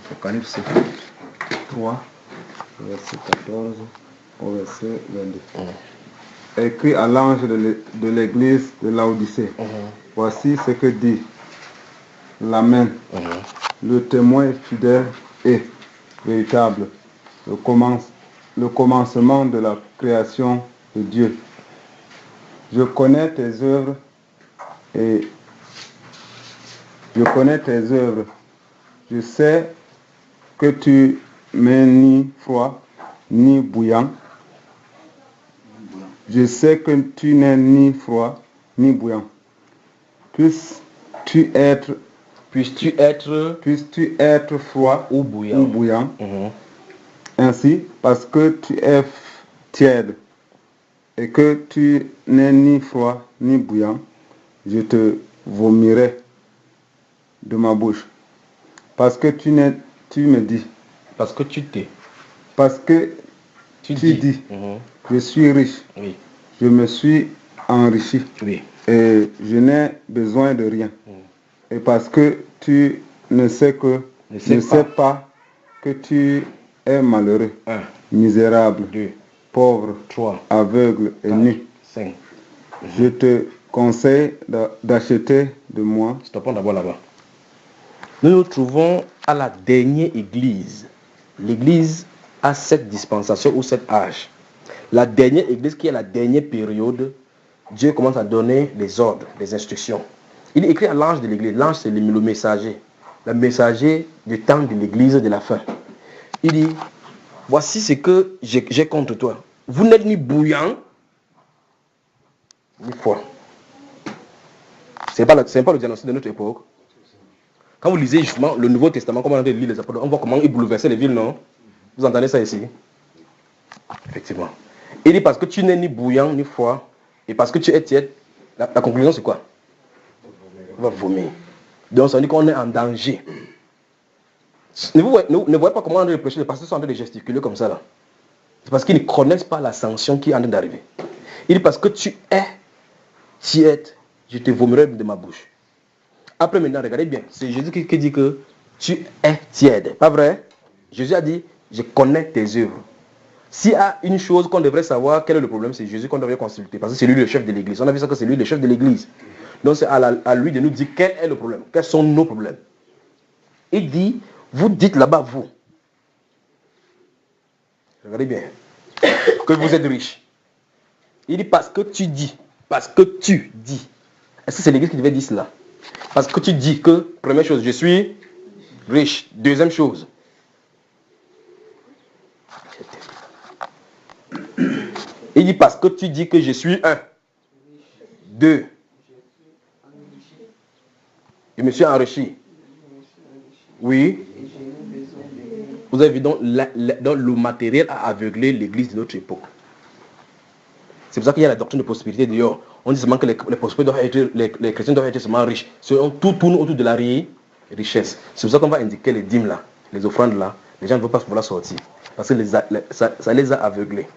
Apocalypse 3, verset 14 au verset 22. Écrit à l'ange de l'église de Laodicée. Voici ce que dit l'Amen, le témoin fidèle et véritable, le commencement de la création de Dieu. Je connais tes œuvres et je sais que tu n'es ni froid ni bouillant. Je sais que tu n'es ni froid ni bouillant. Puisses-tu être froid ou bouillant. Ainsi, parce que tu es tiède et que tu n'es ni froid ni bouillant, je te vomirai de ma bouche. Parce que tu me dis. Parce que tu t'es. Parce que tu dis. Je suis riche. Oui. Je me suis enrichi. Oui. Et je n'ai besoin de rien. Et parce que tu ne sais pas que tu es malheureux, 1, misérable, 2, pauvre, 3, aveugle et 4, nu. 5. Je te conseille d'acheter de moi. Stoppons d'abord là-bas. Nous nous trouvons à la dernière église. L'église a cette dispensation ou cet âge. La dernière église qui est la dernière période, Dieu commence à donner des ordres, des instructions. Il écrit à l'ange de l'église. L'ange, c'est le messager. Le messager du temps de l'église de la fin. Il dit, voici ce que j'ai contre toi. Vous n'êtes ni bouillant, ni froid. Ce n'est pas le diagnostic de notre époque. Quand vous lisez justement le Nouveau Testament, comme on a dit lire les apôtres, on voit comment ils bouleversaient les villes, non? Vous entendez ça ici? Effectivement. Il dit parce que tu n'es ni bouillant ni froid, et parce que tu es tiède, la conclusion c'est quoi? On va vomir. Donc ça veut dire qu'on est en danger. Ne voyez pas comment on est prêcher, les pasteurs sont en train de gesticuler comme ça là. C'est parce qu'ils ne connaissent pas la sanction qui est en train d'arriver. Il dit parce que tu es tiède, je te vomirai de ma bouche. Après maintenant, regardez bien, c'est Jésus qui dit que tu es tiède. Pas vrai? Jésus a dit, je connais tes œuvres. S'il y a une chose qu'on devrait savoir, quel est le problème, c'est Jésus qu'on devrait consulter. Parce que c'est lui le chef de l'église. On a vu ça que c'est lui le chef de l'église. Donc c'est à lui de nous dire quel est le problème. Quels sont nos problèmes. Il dit, vous dites là-bas, vous. Regardez bien. Que vous êtes riche. Il dit parce que tu dis. Parce que tu dis. Est-ce que c'est l'église qui devait dire cela? Parce que tu dis que, première chose, je suis riche. Deuxième chose. Il dit parce que tu dis que je suis 1. 2. Je me suis enrichi. Oui. Vous avez vu donc le matériel a aveuglé l'église de notre époque. C'est pour ça qu'il y a la doctrine de prospérité d'ailleurs. On dit seulement que les prospères doivent être, les chrétiens doivent être seulement riches. Tout tourne autour de la richesse. C'est pour ça qu'on va indiquer les dîmes là, les offrandes là. Les gens ne veulent pas vouloir sortir. Parce que ça les a aveuglés.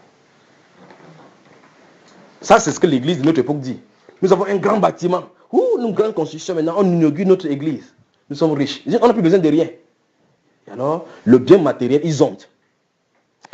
Ça, c'est ce que l'église de notre époque dit. Nous avons un grand bâtiment. Une grande construction. Maintenant, on inaugure notre église. Nous sommes riches. On n'a plus besoin de rien. Et alors, le bien matériel, ils ont.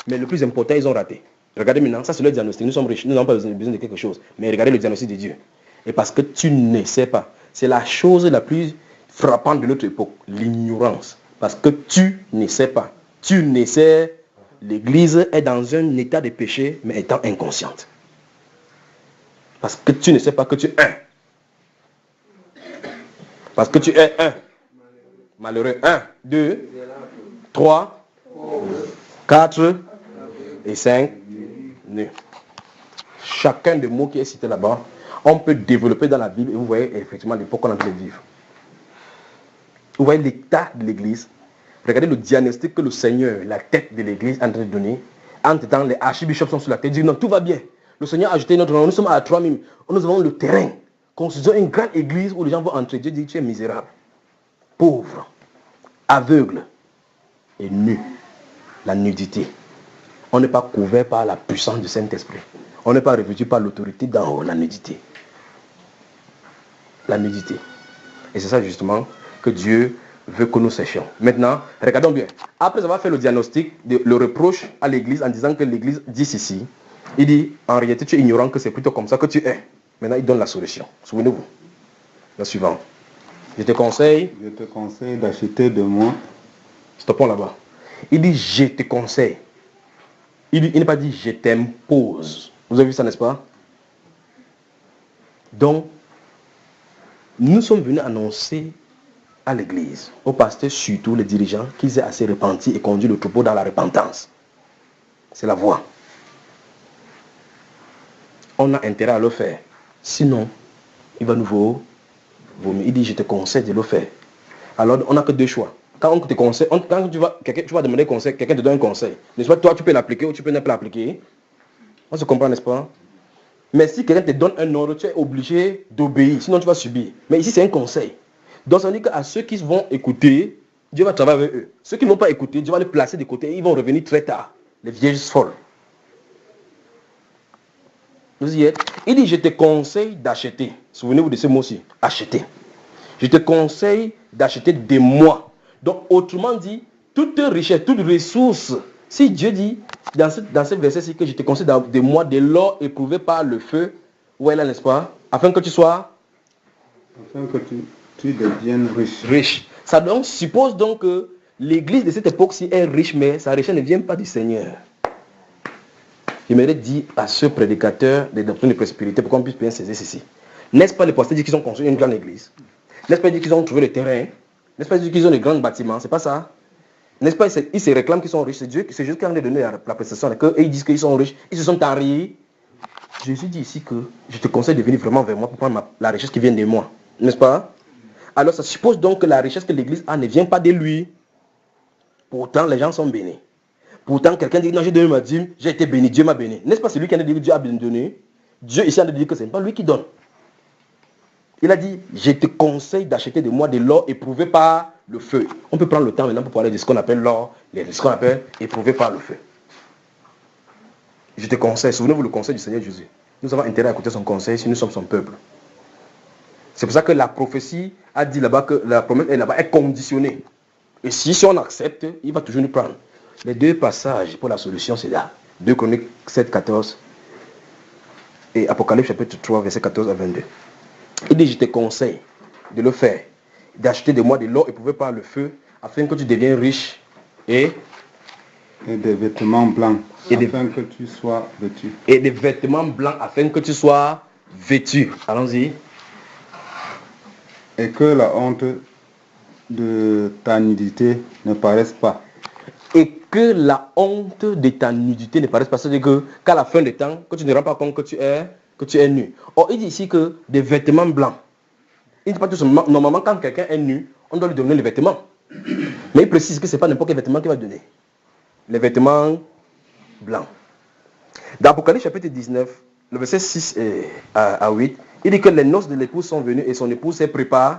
Mais le plus important, ils ont raté. Regardez maintenant, ça c'est le diagnostic. Nous sommes riches, nous n'avons pas besoin de quelque chose. Mais regardez le diagnostic de Dieu. Et parce que tu ne sais pas. C'est la chose la plus frappante de notre époque. L'ignorance. Parce que tu ne sais pas. Tu ne sais. L'église est dans un état de péché, mais étant inconsciente. Parce que tu ne sais pas que tu es un. Parce que tu es un. Malheureux. 1, 2, 3, 4 et 5. Nu. Chacun des mots qui est cité là-bas, on peut développer dans la Bible et vous voyez effectivement l'époque qu'on est en train de vivre. Vous voyez l'état de l'église. Regardez le diagnostic que le Seigneur, la tête de l'église, est en train de donner. Entre temps, les archibishops sont sur la tête. Ils disent non, tout va bien. Le Seigneur a ajouté notre nom. Nous sommes à 3000. Nous avons le terrain. Construisons une grande église où les gens vont entrer. Dieu dit tu es misérable, pauvre, aveugle et nu. La nudité. On n'est pas couvert par la puissance du Saint-Esprit. On n'est pas revêtu par l'autorité d'en haut, la nudité. La nudité. Et c'est ça justement que Dieu veut que nous sachions. Maintenant, regardons bien. Après avoir fait le diagnostic, le reproche à l'église en disant que l'église dit ceci, il dit, en réalité tu es ignorant que c'est plutôt comme ça que tu es. Maintenant, il donne la solution. Souvenez-vous. La suivante. Je te conseille d'acheter de moi. Stoppons là-bas. Il dit, je te conseille. Il n'a pas dit, je t'impose. Vous avez vu ça, n'est-ce pas? Donc, nous sommes venus annoncer à l'église, aux pasteurs, surtout les dirigeants, qu'ils aient assez repenti et conduit le troupeau dans la repentance. C'est la voie. On a intérêt à le faire. Sinon, il va nous vomir. Il dit, je te conseille de le faire. Alors, on n'a que deux choix. Quand on te conseille, quand tu vas demander conseil, quelqu'un te donne un conseil. N'est-ce pas? Toi, tu peux l'appliquer ou tu peux ne pas l'appliquer. On se comprend, n'est-ce pas? Mais si quelqu'un te donne un ordre, tu es obligé d'obéir. Sinon, tu vas subir. Mais ici, c'est un conseil. Donc, ça veut dire qu'à ceux qui vont écouter, Dieu va travailler avec eux. Ceux qui ne vont pas écouter, Dieu va les placer de côté. Ils vont revenir très tard. Les vieilles folles. Vous y êtes. Il dit, je te conseille d'acheter. Souvenez-vous de ce mot-ci. Acheter. Je te conseille d'acheter de moi. Donc, autrement dit, toute richesse, toute ressource. Si Dieu dit, dans ce verset-ci, que je te conseille de moi de l'or éprouvé par le feu, où est là, n'est-ce pas? Afin que tu sois... Afin que tu deviennes riche. Riche. Ça donc suppose donc que l'église de cette époque-ci est riche, mais sa richesse ne vient pas du Seigneur. J'aimerais dire à ce prédicateur des doctrines de prospérité, pour qu'on puisse bien saisir ceci. N'est-ce pas les pasteurs disent qu'ils ont construit une grande église? N'est-ce pas qu'ils ont trouvé le terrain? N'est-ce pas qu'ils ont des grands bâtiments? C'est pas ça? N'est-ce pas ils se réclament qu'ils sont riches? C'est Dieu, c'est juste qui a donné la prestation. Et ils disent qu'ils sont riches. Ils se sont tariés. Jésus dit ici que je te conseille de venir vraiment vers moi pour prendre la richesse qui vient de moi. N'est-ce pas? Alors ça suppose donc que la richesse que l'église a ne vient pas de lui. Pourtant, les gens sont bénis. Pourtant, quelqu'un dit, non, j'ai donné ma dîme, j'ai été béni, Dieu m'a béni. N'est-ce pas celui qui a dit que Dieu a bien donné? Dieu ici a dit que ce n'est pas lui qui donne. Il a dit, je te conseille d'acheter de moi de l'or éprouvé par le feu. On peut prendre le temps maintenant pour parler de ce qu'on appelle l'or, ce qu'on appelle éprouvé par le feu. Je te conseille, souvenez-vous le conseil du Seigneur Jésus. Nous avons intérêt à écouter son conseil si nous sommes son peuple. C'est pour ça que la prophétie a dit là-bas que la promesse est là-bas est conditionnée. Et si on accepte, il va toujours nous prendre. Les deux passages pour la solution, c'est là. 2 Chroniques 7, 14 et Apocalypse chapitre 3, verset 14 à 22. Il dit, je te conseille de le faire, d'acheter de moi de l'or éprouvé par le feu, afin que tu deviennes riche et des vêtements blancs, afin que tu sois vêtu. Et des vêtements blancs, afin que tu sois vêtu. Allons-y. Et que la honte de ta nudité ne paraisse pas. Et que la honte de ta nudité ne paraisse pas. C'est-à-dire qu'à la fin des temps, que tu ne rends pas compte que tu es nu. Or, il dit ici que des vêtements blancs. Il dit pas tout simplement, normalement, quand quelqu'un est nu, on doit lui donner les vêtements. Mais il précise que ce n'est pas n'importe quel vêtement qu'il va donner. Les vêtements blancs. Dans Apocalypse chapitre 19, le verset 6 à 8, il dit que les noces de l'épouse sont venues et son épouse s'est préparée.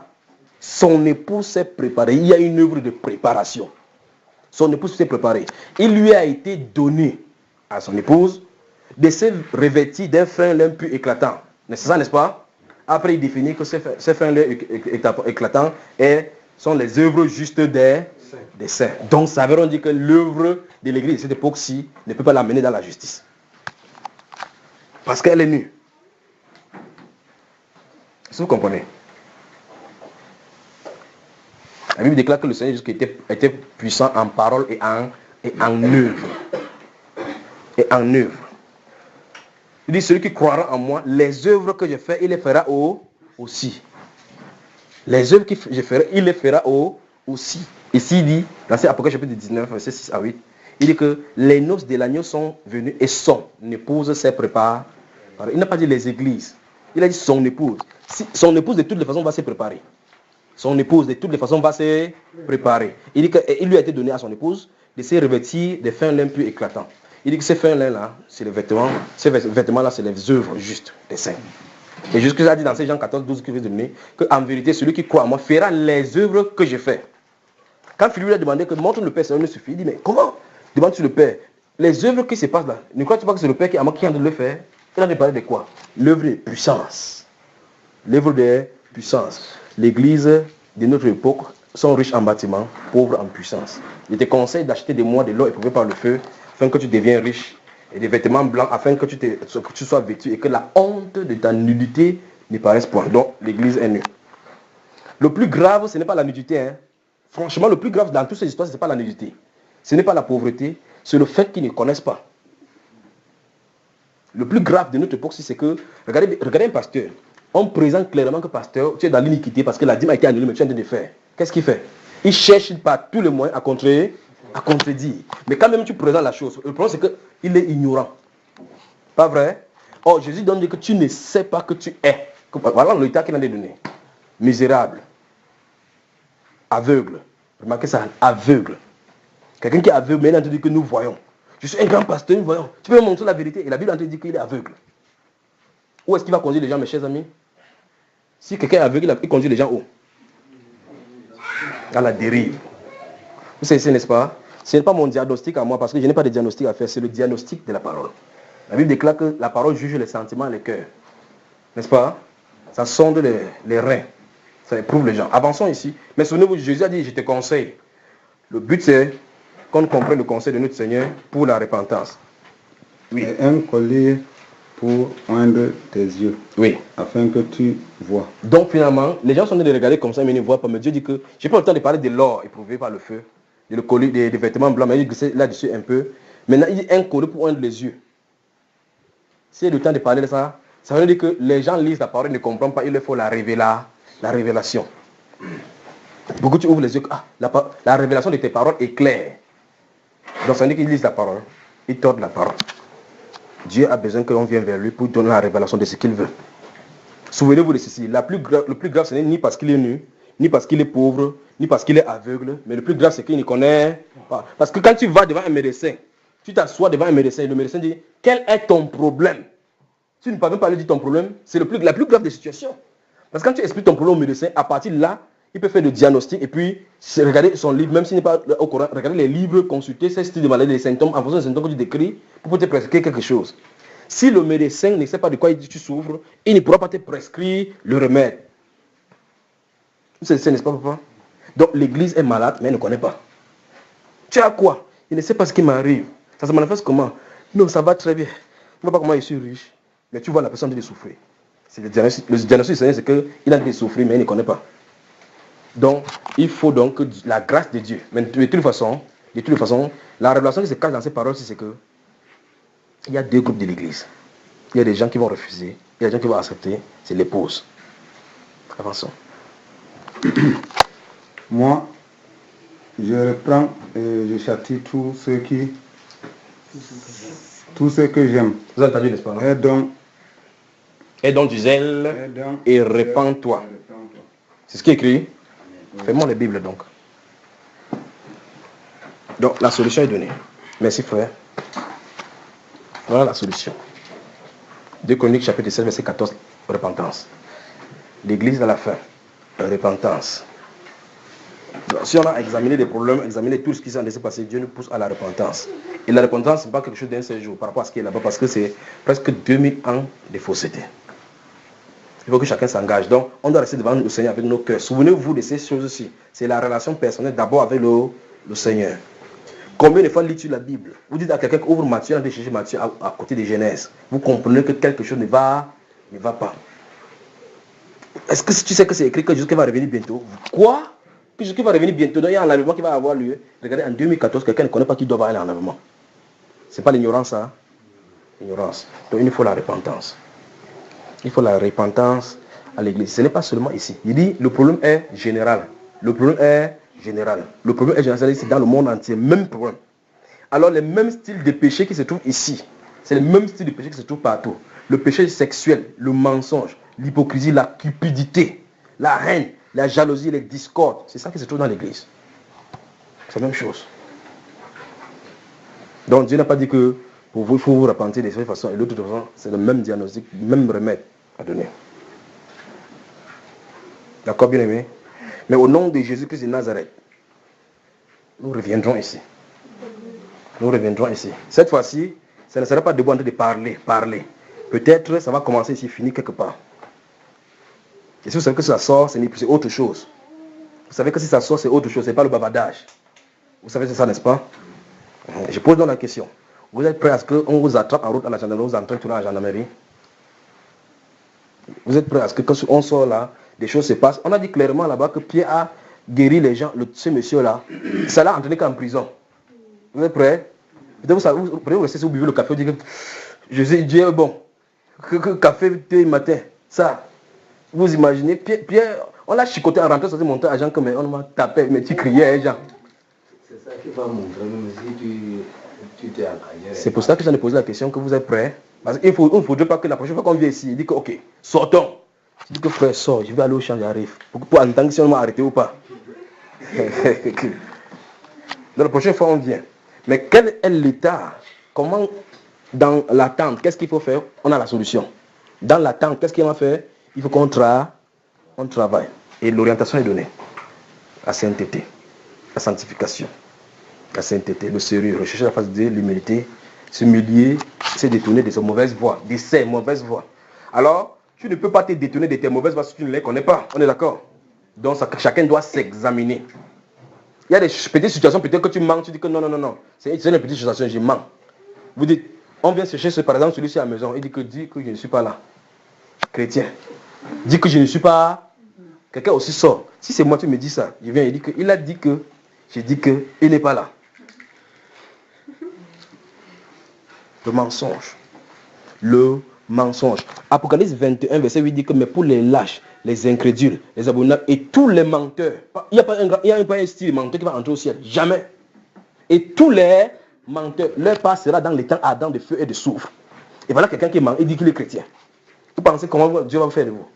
Son épouse s'est préparée. Il y a une œuvre de préparation. Son épouse s'est préparée. Il lui a été donné à son épouse de se revêtir d'un fin lin pur éclatant. C'est ça, n'est-ce pas? Après, il définit que ces fins lin éclatants sont les œuvres justes des saints. Donc, ça veut dire que l'œuvre de l'église de cette époque-ci ne peut pas l'amener dans la justice. Parce qu'elle est nue. Est-ce que vous comprenez? La Bible déclare que le Seigneur Jésus était puissant en parole et en œuvre. Et en œuvre. Il dit, celui qui croira en moi, les œuvres que je fais, il les fera aussi. Les œuvres que je ferai, il les fera aussi. Ici, il dit, dans Apocalypse chapitre 19, verset 6 à 8, il dit que les noces de l'agneau sont venues et son épouse s'est préparée. Il n'a pas dit les églises. Il a dit son épouse. Son épouse, de toutes les façons, va se préparer. Son épouse, de toutes les façons, va se préparer. Il dit qu'il lui a été donné à son épouse de se revêtir des fins lin purs éclatants. Il dit que ces fins lin-là, c'est les vêtements. Ces vêtements-là, c'est les œuvres justes des saints. Et jusque là, dit dans ces Jean 14, 12, qu'il veut donner, qu'en vérité, celui qui croit à moi fera les œuvres que je fais. Quand Philippe lui a demandé que montre le Père, ça ne suffit. Il dit, mais comment demande-tu le Père? Les œuvres qui se passent là, ne crois-tu pas que c'est le Père qui est en train de le faire? Il en a parlé de quoi? L'œuvre de puissance. L'œuvre de puissance. L'église de notre époque sont riches en bâtiments, pauvres en puissance. Je te conseille d'acheter des mois de l'or éprouvé par le feu, afin que tu deviennes riche, et des vêtements blancs, afin que tu sois vêtu et que la honte de ta nudité ne paraisse point. Donc, l'église est nue. Le plus grave, ce n'est pas la nudité. Hein. Franchement, le plus grave dans toutes ces histoires, ce n'est pas la nudité. Ce n'est pas la pauvreté, c'est le fait qu'ils ne connaissent pas. Le plus grave de notre époque, c'est que, regardez un pasteur. On présente clairement que pasteur, tu es dans l'iniquité parce que la dîme a été annulée, mais tu es en train de faire. Qu'est-ce qu'il fait? Il cherche par tous les moyens à contredire. Mais quand même tu présentes la chose, le problème c'est qu'il est ignorant. Pas vrai? Oh, Jésus donne que tu ne sais pas que tu es. Voilà l'état qu'il a donné. Misérable. Aveugle. Remarquez ça, aveugle. Quelqu'un qui est aveugle, mais il a dit que nous voyons. Je suis un grand pasteur, nous voyons. Tu peux me montrer la vérité. Et la Bible a dit qu'il est aveugle. Où est-ce qu'il va conduire les gens, mes chers amis? Si quelqu'un est aveugle, il conduit les gens où? À la dérive. Vous savez, n'est-ce pas? Ce n'est pas mon diagnostic à moi, parce que je n'ai pas de diagnostic à faire. C'est le diagnostic de la parole. La Bible déclare que la parole juge les sentiments et les cœurs. N'est-ce pas? Ça sonde les reins. Ça éprouve les gens. Avançons ici. Mais souvenez-vous, Jésus a dit, je te conseille. Le but, c'est qu'on comprenne le conseil de notre Seigneur pour la repentance. Oui. Et un collier pour oindre tes yeux. Oui. Afin que tu vois. Donc finalement, les gens sont en train de regarder comme ça, mais ils ne voient pas. Mais Dieu dit que, je n'ai pas le temps de parler de l'or éprouvé par le feu, de le collier, des vêtements blancs, mais il glisse là-dessus un peu. Maintenant, il dit un collier pour oindre les yeux. Si il y a le temps de parler de ça, ça veut dire que les gens lisent la parole, ils ne comprennent pas, il leur faut la révélation. Beaucoup tu ouvres les yeux, la révélation de tes paroles est claire. Donc ça veut dire qu'ils lisent la parole, ils tordent la parole. Dieu a besoin qu'on vienne vers lui pour donner la révélation de ce qu'il veut. Souvenez-vous de ceci, le plus grave ce n'est ni parce qu'il est nu, ni parce qu'il est pauvre, ni parce qu'il est aveugle, mais le plus grave c'est qu'il ne connaît pas. Parce que quand tu vas devant un médecin, tu t'assois devant un médecin et le médecin dit, quel est ton problème? Tu ne peux même pas lui dire ton problème, c'est la plus grave des situations. Parce que quand tu expliques ton problème au médecin, à partir de là, il peut faire le diagnostic et puis regarder son livre, même s'il n'est pas au courant, regarder les livres, consulter ces styles de maladie, les symptômes, en fonction des symptômes que tu décris, pour te prescrire quelque chose. Si le médecin ne sait pas de quoi tu souffres, il ne pourra pas te prescrire le remède. C'est n'est-ce pas, papa? Donc l'église est malade, mais elle ne connaît pas. Tu as quoi? Il ne sait pas ce qui m'arrive. Ça se manifeste comment? Non, ça va très bien. Tu ne vois pas comment je suis riche, mais tu vois la personne de souffrir. Le diagnostic du Seigneur, c'est qu'il a de souffrir, mais il ne connaît pas. Donc, il faut donc la grâce de Dieu. Mais de toute façon, la révélation qui se cache dans ces paroles, c'est que il y a deux groupes de l'église. Il y a des gens qui vont refuser, il y a des gens qui vont accepter, c'est l'épouse. Avançons. Moi, je reprends et je châtie tous ceux que j'aime. Vous avez entendu, n'est-ce pas? Aie donc du zèle et répands-toi. C'est ce qui est écrit. Fais-moi les Bibles donc. Donc la solution est donnée. Merci frère. Voilà la solution. 2 Chroniques chapitre 16 verset 14, repentance. L'église à la fin, repentance. Si on a examiné des problèmes, examiné tout ce qui s'est laissé passer, Dieu nous pousse à la repentance. Et la repentance, ce n'est pas quelque chose d'un seul jour par rapport à ce qui est là-bas, parce que c'est presque 2000 ans de fausseté. Il faut que chacun s'engage. Donc, on doit rester devant le Seigneur avec nos cœurs. Souvenez-vous de ces choses-ci. C'est la relation personnelle d'abord avec le Seigneur. Combien de fois lis-tu la Bible? Vous dites à quelqu'un qui ouvre Matthieu, on a chercher Matthieu à côté de Genèse. Vous comprenez que quelque chose ne va pas. Est-ce que tu sais que c'est écrit que Jésus va revenir bientôt? Quoi? Que Jésus va revenir bientôt? Donc il y a un enlèvement qui va avoir lieu. Regardez, en 2014, quelqu'un ne connaît pas qu'il doit avoir un enlèvement. Ce n'est pas l'ignorance, ça. L'ignorance. Donc il nous faut la repentance. Il faut la repentance à l'église. Ce n'est pas seulement ici. Il dit, le problème est général. Le problème est général. Le problème est général, c'est dans le monde entier. Même problème. Alors les mêmes styles de péché qui se trouvent ici, c'est les mêmes styles de péché qui se trouvent partout. Le péché sexuel, le mensonge, l'hypocrisie, la cupidité, la haine, la jalousie, les discordes. C'est ça qui se trouve dans l'église. C'est la même chose. Donc Dieu n'a pas dit que pour vous, il faut vous repentir de cette façon et de l'autre façon, c'est le même diagnostic, le même remède à donner. D'accord, bien aimé? Mais au nom de Jésus-Christ de Nazareth, nous reviendrons ici. Nous reviendrons ici. Cette fois-ci, ça ne sera pas de de parler. Peut-être ça va commencer ici, finir quelque part. Et si vous savez que ça sort, c'est autre chose. Vous savez que si ça sort, c'est autre chose, c'est pas le bavardage. Vous savez c'est ça, n'est-ce pas? Je pose donc la question. Vous êtes prêts à ce qu'on vous attrape en route à la gendarmerie, vous entrez tout dans la gendarmerie? Vous êtes prêts à ce que quand on sort là, des choses se passent? On a dit clairement là-bas que Pierre a guéri les gens, ce monsieur-là, ça l'a entraîné qu'en prison. Vous êtes prêts? Peut-être vous prenez, vous restez, si vous buvez le café, vous dites que Dieu est bon. Que café thé matin, ça. Vous imaginez, Pierre, on l'a chicoté en rentrant sur ce montant à Jean, mais on m'a tapé, mais tu criais, Jean. C'est ça qui va montrer, même si tu t'es engagé. C'est pour ça que j'en ai posé la question, que vous êtes prêts? Parce qu'il ne faudrait pas que la prochaine fois qu'on vient ici, il dit que, ok, sortons. Je dis que frère, sors, je vais aller au champ, j'arrive. Pour entendre si on m'a arrêté ou pas. Donc la prochaine fois, on vient. Mais quel est l'état? Comment, dans l'attente, qu'est-ce qu'il faut faire? On a la solution. Dans l'attente, qu'est-ce qu'il va faire? Il faut qu'on travaille. Et l'orientation est donnée. La sainteté, la sanctification, la sainteté, le sérieux, rechercher la face de Dieu, l'humilité, se humilier, se détourner de ses mauvaises voies, de ses mauvaises voies. Alors, tu ne peux pas te détourner de tes mauvaises voies si tu ne les connais pas. On est d'accord? Donc, chacun doit s'examiner. Il y a des petites situations, peut-être que tu mens, tu dis que non. C'est une petite situation, je mens. Vous dites, on vient chercher, par exemple, celui-ci à la maison, il dit que je ne suis pas là. Chrétien. Dit que je ne suis pas. Quelqu'un aussi sort. Si c'est moi, tu me dis ça. Je viens, il a dit que. Je dis que il n'est pas là. Le mensonge. Le mensonge. Apocalypse 21, verset 8 dit que mais pour les lâches, les incrédules, les abominables et tous les menteurs. Il n'y a pas un style de menteur qui va entrer au ciel. Jamais. Et tous les menteurs, leur part sera dans les temps ardents de feu et de soufre. Et voilà quelqu'un qui ment, il dit qu'il est chrétien. Vous pensez comment Dieu va faire de vous?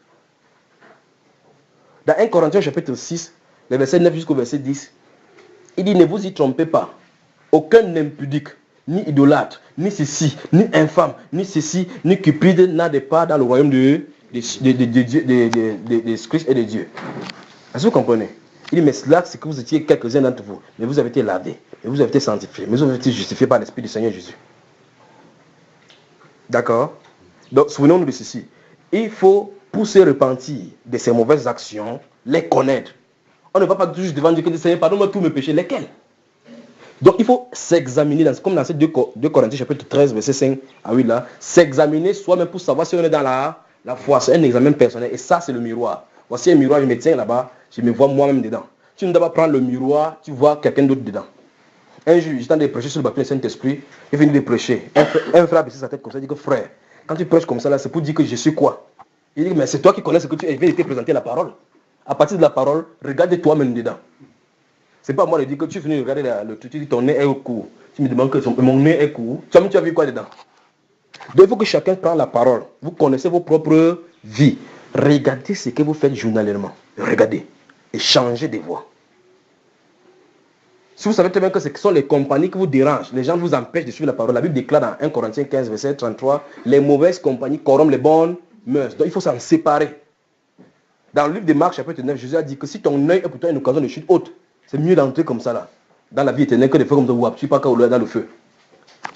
Dans 1 Corinthiens chapitre 6, le verset 9 jusqu'au verset 10, il dit ne vous y trompez pas. Aucun impudique, ni idolâtre, ni ceci, ni infâme, ni ceci, ni cupide n'a de part dans le royaume de Christ et de Dieu. Est-ce que vous comprenez? Il dit mais cela c'est que vous étiez quelques-uns d'entre vous, mais vous avez été lavés, mais vous avez été sanctifiés, mais vous avez été justifiés par l'Esprit du Seigneur Jésus. D'accord? Donc, souvenons-nous de ceci. Il faut, pour se repentir de ses mauvaises actions, les connaître. On ne va pas juste devant Dieu que Seigneur, pardonne-moi tous mes péchés. Lesquels? Donc, il faut s'examiner, comme dans ces 2 Corinthiens chapitre 13, verset 5 à 8 là, s'examiner soi-même pour savoir si on est dans la foi. C'est un examen personnel. Et ça, c'est le miroir. Voici un miroir, je me tiens là-bas, je me vois moi-même dedans. Tu ne dois pas prendre le miroir, tu vois quelqu'un d'autre dedans. Un jour, j'étais en train de prêcher sur le baptême du Saint-Esprit, il est venu de prêcher. Un frère a baissé sa tête comme ça, il dit que frère, quand tu prêches comme ça, là, c'est pour dire que je suis quoi? Il dit, mais c'est toi qui connais ce que tu viens de te présenter la parole. À partir de la parole, regarde toi-même dedans. C'est pas à moi de dire que tu es venu regarder le truc, tu dis ton nez est court. Tu me demandes que mon nez est court. Toi-même, tu as vu quoi dedans? Donc il faut que chacun prenne la parole. Vous connaissez vos propres vies. Regardez ce que vous faites journalièrement. Regardez. Et changez de voix. Si vous savez très bien que ce sont les compagnies qui vous dérangent, les gens vous empêchent de suivre la parole. La Bible déclare dans 1 Corinthiens 15, verset 33, les mauvaises compagnies corrompent les bonnes mœurs. Donc il faut s'en séparer. Dans le livre de Marc, chapitre 9, Jésus a dit que si ton œil est pour toi une occasion de chute haute, C'est mieux d'entrer comme ça là. Dans la vie éternelle que de faire comme ça, ou tu pas qu'au dans le feu.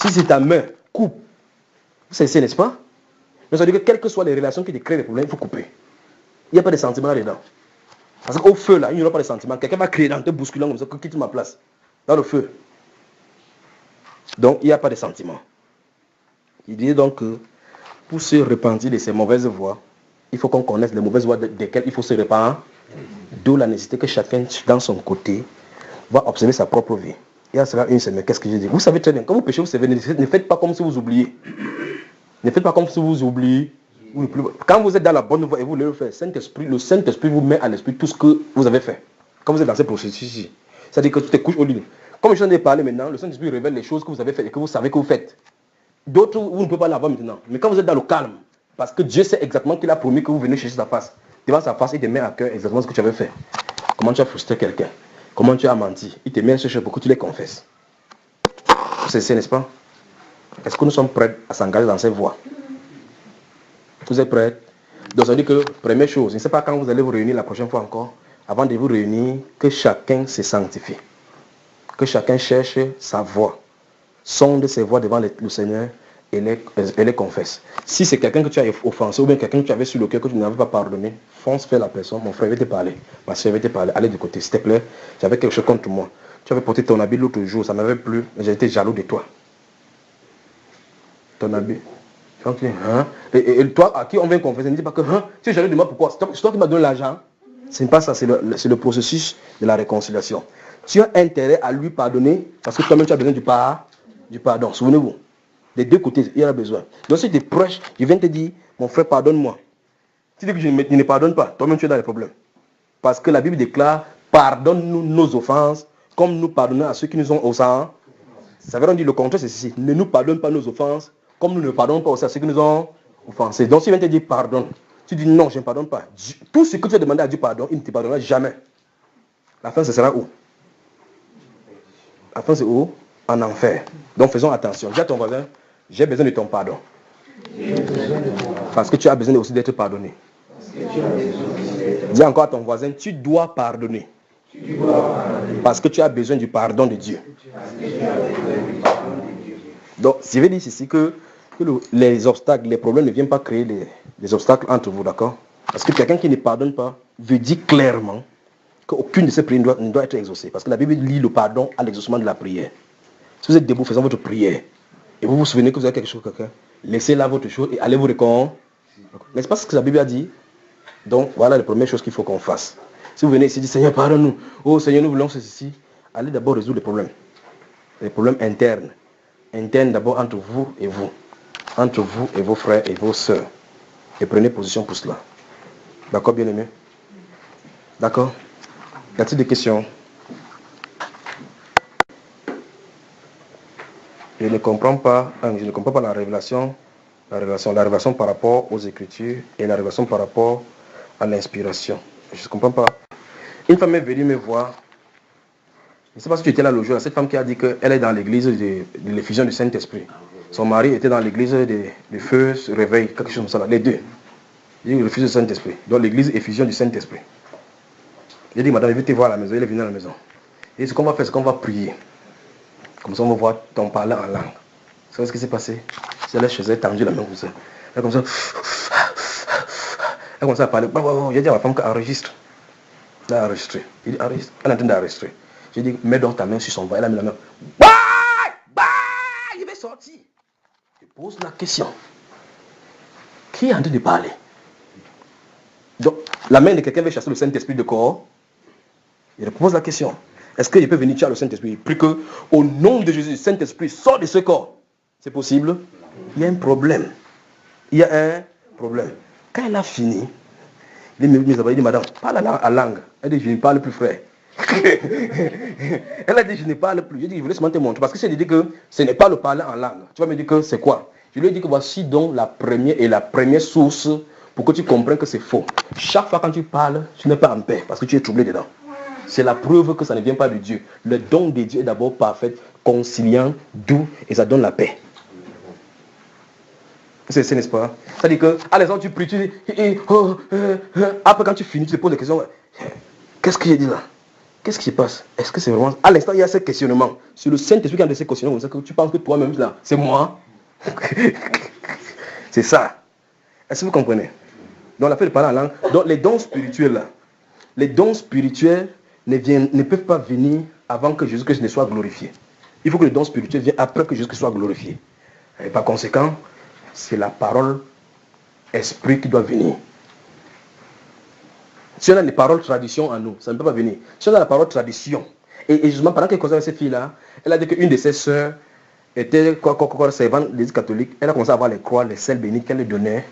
Si c'est ta main, coupe. C'est ça, n'est-ce pas? Mais ça veut dire que quelles que soient les relations qui te créent des problèmes, il faut couper. Il n'y a pas de sentiments là-dedans. Parce qu'au feu là, il n'y aura pas de sentiments. Quelqu'un va crier en te bousculant comme ça, que quitte ma place. Dans le feu. Donc, il n'y a pas de sentiments. Il dit donc que pour se repentir de ces mauvaises voies, il faut qu'on connaisse les mauvaises voies desquelles il faut se répandre. D'où la nécessité que chacun, dans son côté, va observer sa propre vie. Il y a cela une semaine, qu'est-ce que je dis? Vous savez très bien, quand vous péchez, vous savez, ne faites pas comme si vous oubliez. Ne faites pas comme si vous oubliez. Quand vous êtes dans la bonne voie et vous le faites, le Saint-Esprit vous met à l'esprit tout ce que vous avez fait. Quand vous êtes dans ce processus-ci. C'est-à-dire que tu te couches au lit. Comme je viens de parler maintenant, le Saint-Esprit révèle les choses que vous avez faites et que vous savez que vous faites. D'autres, vous ne pouvez pas l'avoir maintenant. Mais quand vous êtes dans le calme, parce que Dieu sait exactement qu'il a promis que vous venez chercher sa face. Devant sa face, il te met à cœur exactement ce que tu avais fait. Comment tu as frustré quelqu'un. Comment tu as menti. Il te met à chercher pour que tu les confesses. C'est ça, n'est-ce pas? Est-ce que nous sommes prêts à s'engager dans cette voie? Vous êtes prêts? Donc ça veut dire que, première chose, je ne sais pas quand vous allez vous réunir la prochaine fois encore, avant de vous réunir, que chacun se sanctifie. Que chacun cherche sa voie. Sonde ses voies devant le Seigneur et les confesse. Si c'est quelqu'un que tu as offensé ou bien quelqu'un que tu avais sur le cœur que tu n'avais pas pardonné, fonce vers la personne. Mon frère, je vais te parler. Ma soeur, je vais te parler. Allez du côté, s'il te plaît. J'avais quelque chose contre moi. Tu avais porté ton habit l'autre jour, ça ne m'avait plu, mais j'ai été jaloux de toi. Ton habit. Hein? Et toi, à qui on vient confesser, ne dis pas que hein, tu es jaloux de moi, pourquoi? C'est toi qui m'as donné l'argent. Ce n'est pas ça, c'est le processus de la réconciliation. Tu as intérêt à lui pardonner parce que toi-même tu as besoin du pardon. Souvenez-vous, des deux côtés, il y en a besoin. Donc si tu es proche, je viens te dire, mon frère, pardonne-moi. Tu dis que je ne pardonne pas, toi-même tu es dans les problèmes. Parce que la Bible déclare, pardonne-nous nos offenses, comme nous pardonnons à ceux qui nous ont offensés. Ça veut dire le contraire, c'est ceci. Ne nous pardonne pas nos offenses, comme nous ne pardonnons pas aussi à ceux qui nous ont offensés. Donc si il vient te dire pardonne, tu dis non, je ne pardonne pas. Tout ce que tu as demandé à Dieu pardon, il ne te pardonnera jamais. La fin, ce sera où? La fin, c'est où? En enfer. Donc faisons attention. Dis à ton voisin, j'ai besoin de ton pardon. Parce que tu as besoin aussi d'être pardonné. Dis encore à ton voisin, tu dois pardonner. Parce que tu as besoin du pardon de Dieu. Donc, je vais dire ici que les obstacles, les problèmes ne viennent pas créer des obstacles entre vous, d'accord? Parce que quelqu'un qui ne pardonne pas veut dire clairement qu'aucune de ces prières ne doit être exaucée. Parce que la Bible lie le pardon à l'exaucement de la prière. Si vous êtes debout faisant votre prière, et vous vous souvenez que vous avez quelque chose quelqu'un, laissez là votre chose et allez vous réconcilier. N'est-ce pas ce que la Bible a dit? Donc, voilà les premières choses qu'il faut qu'on fasse. Si vous venez ici et dites, Seigneur, pardonne-nous. Oh Seigneur, nous voulons ceci. Allez d'abord résoudre les problèmes. Les problèmes internes. Internes d'abord entre vous et vous. Entre vous et vos frères et vos sœurs. Et prenez position pour cela. D'accord, bien-aimé? D'accord? Y a-t-il des questions? Je ne comprends pas la révélation par rapport aux Écritures et la révélation par rapport à l'inspiration. Je ne comprends pas. Une femme est venue me voir. Je ne sais pas si tu étais là le jour. Cette femme qui a dit qu'elle est dans l'église de l'effusion du Saint-Esprit. Son mari était dans l'église de feu, réveil, quelque chose comme ça. Les deux. Il dit l'effusion du Saint-Esprit. Donc l'église effusion du Saint-Esprit. J'ai dit, madame, je vais te voir à la maison. Elle est venue à la maison. Et ce qu'on va faire, c'est qu'on va prier. Comme ça, on va voir ton parler en langue. Vous savez ce qui s'est passé? C'est là chez elle, tendue la main comme ça. Elle comme ça. Elle commence à parler. J'ai dit à ma femme qu'elle enregistre. Elle a enregistré. Il dit enregistre. Elle est en train d'enregistrer. J'ai dit, mets donc ta main sur son bras. Elle a mis la main. Il va sortir. Je pose la question. Qui est en train de parler? Donc, la main de quelqu'un veut chasser le Saint-Esprit de corps. Je pose la question. Est-ce qu'il peut venir tuer le Saint-Esprit? Plus que, au nom de Jésus, le Saint-Esprit sort de ce corps. C'est possible? Il y a un problème. Il y a un problème. Quand elle a fini, il dit, madame, parle à langue. Elle dit, je ne parle plus, frère. Elle a dit, je ne parle plus. Je dis, je voulais seulement te montrer. Parce que si elle dit que ce n'est pas le parler en langue, tu vas me dire que c'est quoi? Je lui ai dit que voici donc la première source pour que tu comprennes que c'est faux. Chaque fois quand tu parles, tu n'es pas en paix parce que tu es troublé dedans. C'est la preuve que ça ne vient pas de Dieu. Le don de Dieu est d'abord parfait, conciliant, doux, et ça donne la paix. C'est n'est-ce pas? C'est-à-dire que, à l'exemple, tu pries, tu dis, après quand tu finis, tu te poses des questions. Qu'est-ce que j'ai dit là? Qu'est-ce qui se passe? Est-ce que c'est vraiment... À l'instant, il y a ce questionnement. Sur le Saint-Esprit, quand il y a ces questionnements, que tu penses que toi-même, là, c'est moi. C'est ça. Est-ce que vous comprenez? Donc, la fait de parler en langue. Donc, les dons spirituels, là, les dons spirituels ne peuvent pas venir avant que Jésus-Christ ne soit glorifié. Il faut que les dons spirituels viennent après que Jésus-Christ soit glorifié. Et par conséquent, c'est la parole esprit qui doit venir. Si on a les paroles tradition en nous, ça ne peut pas venir. Si on a la parole tradition, et justement, pendant qu'elle causait avec cette fille-là, elle a dit qu'une de ses sœurs était servante de l'Église catholique. Elle a commencé à avoir les croix, les sels bénis qu'elle lui donnait.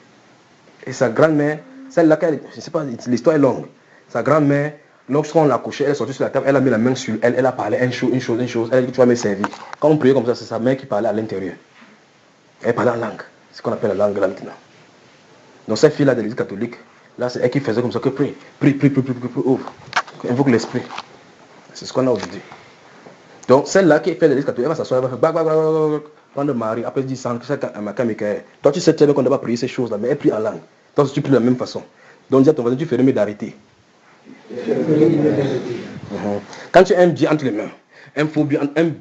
Et sa grand-mère, celle-là, je ne sais pas, l'histoire est longue. Sa grand-mère, lorsqu'on l'a couchée, elle est sortie sur la table, elle a mis la main sur elle, elle a parlé une chose, elle a dit tu vas me servir. Quand on priait comme ça, c'est sa mère qui parlait à l'intérieur. Elle parlait en langue, c'est ce qu'on appelle la langue là maintenant. Donc cette fille-là de l'Église catholique, là c'est elle qui faisait comme ça que prie, ouvre, invoque l'esprit. C'est ce qu'on a aujourd'hui. Donc celle-là qui fait l'Église catholique, elle va s'asseoir, elle va faire prendre Marie, après elle dit sans Michael. Toi tu sais très bien qu'on ne doit pas prier ces choses-là, mais elle prie en langue. Toi tu pries de la même façon. Donc dis à ton voisin, tu ferais mieux d'arrêter. Quand tu as un billet entre les mains,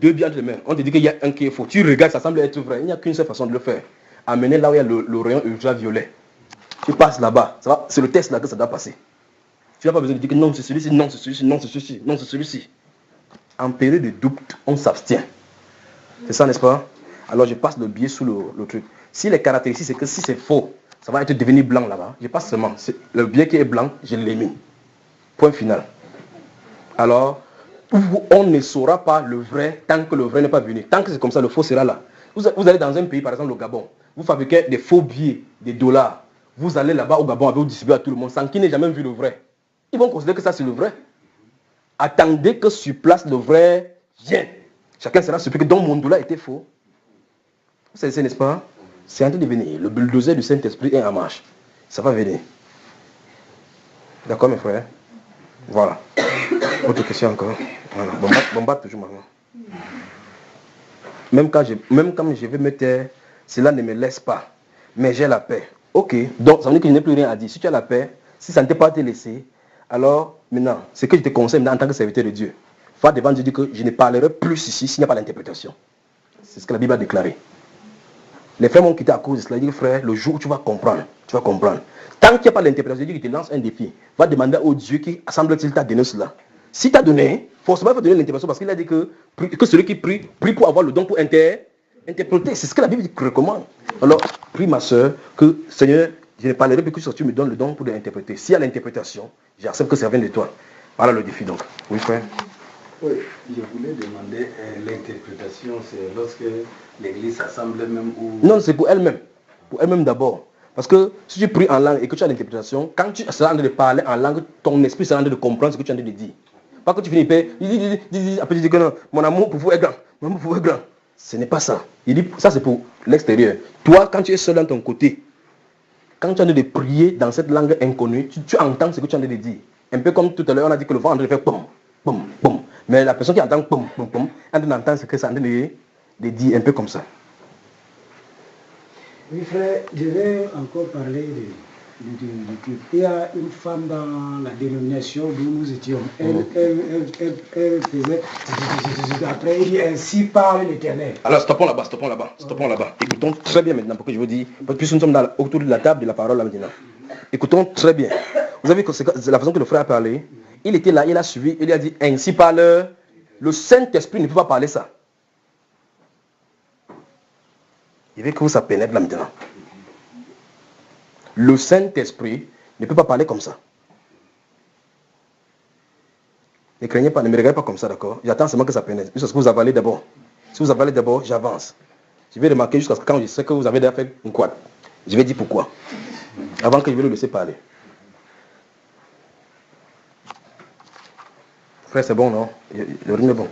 deux billets entre les mains, on te dit qu'il y a un qui est faux. Tu regardes, ça semble être vrai. Il n'y a qu'une seule façon de le faire. Amener là où il y a le rayon ultraviolet. Tu passes là-bas. C'est le test là que ça doit passer. Tu n'as pas besoin de dire que non, c'est celui-ci, non, c'est celui-ci, non, c'est celui-ci, non, c'est celui-ci. En période de doute, on s'abstient. C'est ça, n'est-ce pas? Alors je passe le billet sous le truc. Si les caractéristiques, c'est que si c'est faux, ça va être devenu blanc là-bas. Je passe seulement. Le billet qui est blanc, je l'ai mis. Point final. Alors, on ne saura pas le vrai tant que le vrai n'est pas venu. Tant que c'est comme ça, le faux sera là. Vous allez dans un pays, par exemple le Gabon, vous fabriquez des faux billets, des dollars. Vous allez là-bas au Gabon, vous distribuez à tout le monde, sans qu'ils n'aient jamais vu le vrai. Ils vont considérer que ça c'est le vrai. Attendez que sur place le vrai vienne. Chacun sera surpris que dans mon dollar était faux. Vous savez, n'est-ce pas? C'est en train de venir. Le bulldozer du Saint-Esprit est en marche. Ça va venir. D'accord mes frères? Voilà. Autre question encore. Voilà. Bombarde toujours maman. Même quand je vais me taire, cela ne me laisse pas. Mais j'ai la paix. Ok. Donc ça veut dire que je n'ai plus rien à dire. Si tu as la paix, si ça ne t'est pas été laissé, alors maintenant, ce que je te conseille maintenant en tant que serviteur de Dieu, va devant Dieu dire que je ne parlerai plus ici s'il n'y a pas l'interprétation. C'est ce que la Bible a déclaré. Les frères m'ont quitté à cause de cela. Ils disent, frère, le jour où tu vas comprendre, tu vas comprendre. Tant qu'il n'y a pas l'interprétation, Dieu te lance un défi. Va demander au Dieu qui semble-t-il t'a donné cela. Si tu as donné, forcément il faut donner l'interprétation parce qu'il a dit que celui qui prie pour avoir le don pour interpréter. C'est ce que la Bible recommande. Alors, prie ma soeur, que Seigneur, je ne parlerai plus que tu me donnes le don pour l'interpréter. S'il y a l'interprétation, j'accepte que ça vienne de toi. Voilà le défi donc. Oui frère. Oui, je voulais demander l'interprétation, c'est lorsque l'église s'assemble même ou... Non, c'est pour elle-même. Pour elle-même d'abord. Parce que si tu pries en langue et que tu as l'interprétation, quand tu seras en train de parler en langue, ton esprit sera en train de comprendre ce que tu es en train de dire. Pas que tu finis par après tu dis que non, mon amour pour vous est grand. Mon amour pour vous est grand. Ce n'est pas ça. Il dit, ça c'est pour l'extérieur. Toi, quand tu es seul dans ton côté, quand tu es en train de prier dans cette langue inconnue, tu entends ce que tu es en train de dire. Un peu comme tout à l'heure, on a dit que le vent est en train de faire pom, pom, pom. Mais la personne qui entend pom, pom, pom, elle entend ce que ça est en train de dire, un peu comme ça. Oui, frère, je vais encore parler de il y a une femme dans la dénomination d'où nous étions. Elle faisait... Après, il dit, ainsi parle l'Éternel. Alors, stoppons là-bas. Écoutons très bien maintenant, pourquoi je vous dis, puisque nous sommes autour de la table de la parole là maintenant. Écoutons très bien. Vous avez vu que c'est la façon que le frère a parlé. Il était là, il a suivi, il a dit, ainsi parle. Le Saint-Esprit ne peut pas parler ça. Il veut que vous ça pénètre là maintenant. Le Saint-Esprit ne peut pas parler comme ça. Ne craignez pas, ne me regardez pas comme ça, d'accord? J'attends seulement que ça pénètre. Jusqu'à ce que vous avalez d'abord. Si vous avalez d'abord, j'avance. Je vais remarquer jusqu'à ce que quand je sais que vous avez déjà fait une quad, je vais dire pourquoi. Avant que je vais le laisser parler. Frère, c'est bon, non? Le rythme est bon.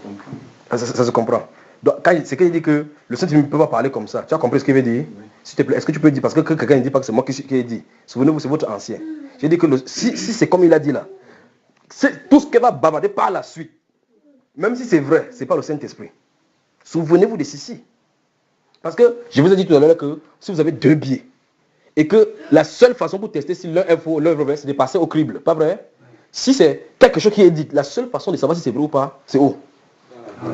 Ça se comprend. Donc, c'est qu'il dit que le Saint-Esprit ne peut pas parler comme ça. Tu as compris ce qu'il veut dire? S'il te plaît, est-ce que tu peux dire? Parce que quelqu'un ne dit pas que c'est moi qui ai dit. Souvenez-vous, c'est votre ancien. J'ai dit que si c'est comme il a dit là, c'est tout ce qu'il va bavarder par la suite. Même si c'est vrai, ce n'est pas le Saint-Esprit. Souvenez-vous de ceci. Parce que je vous ai dit tout à l'heure que si vous avez deux billets, et que la seule façon pour tester si l'un est faux ou l'un est vrai, c'est de passer au crible. Pas vrai? Si c'est quelque chose qui est dit, la seule façon de savoir si c'est vrai ou pas, c'est où?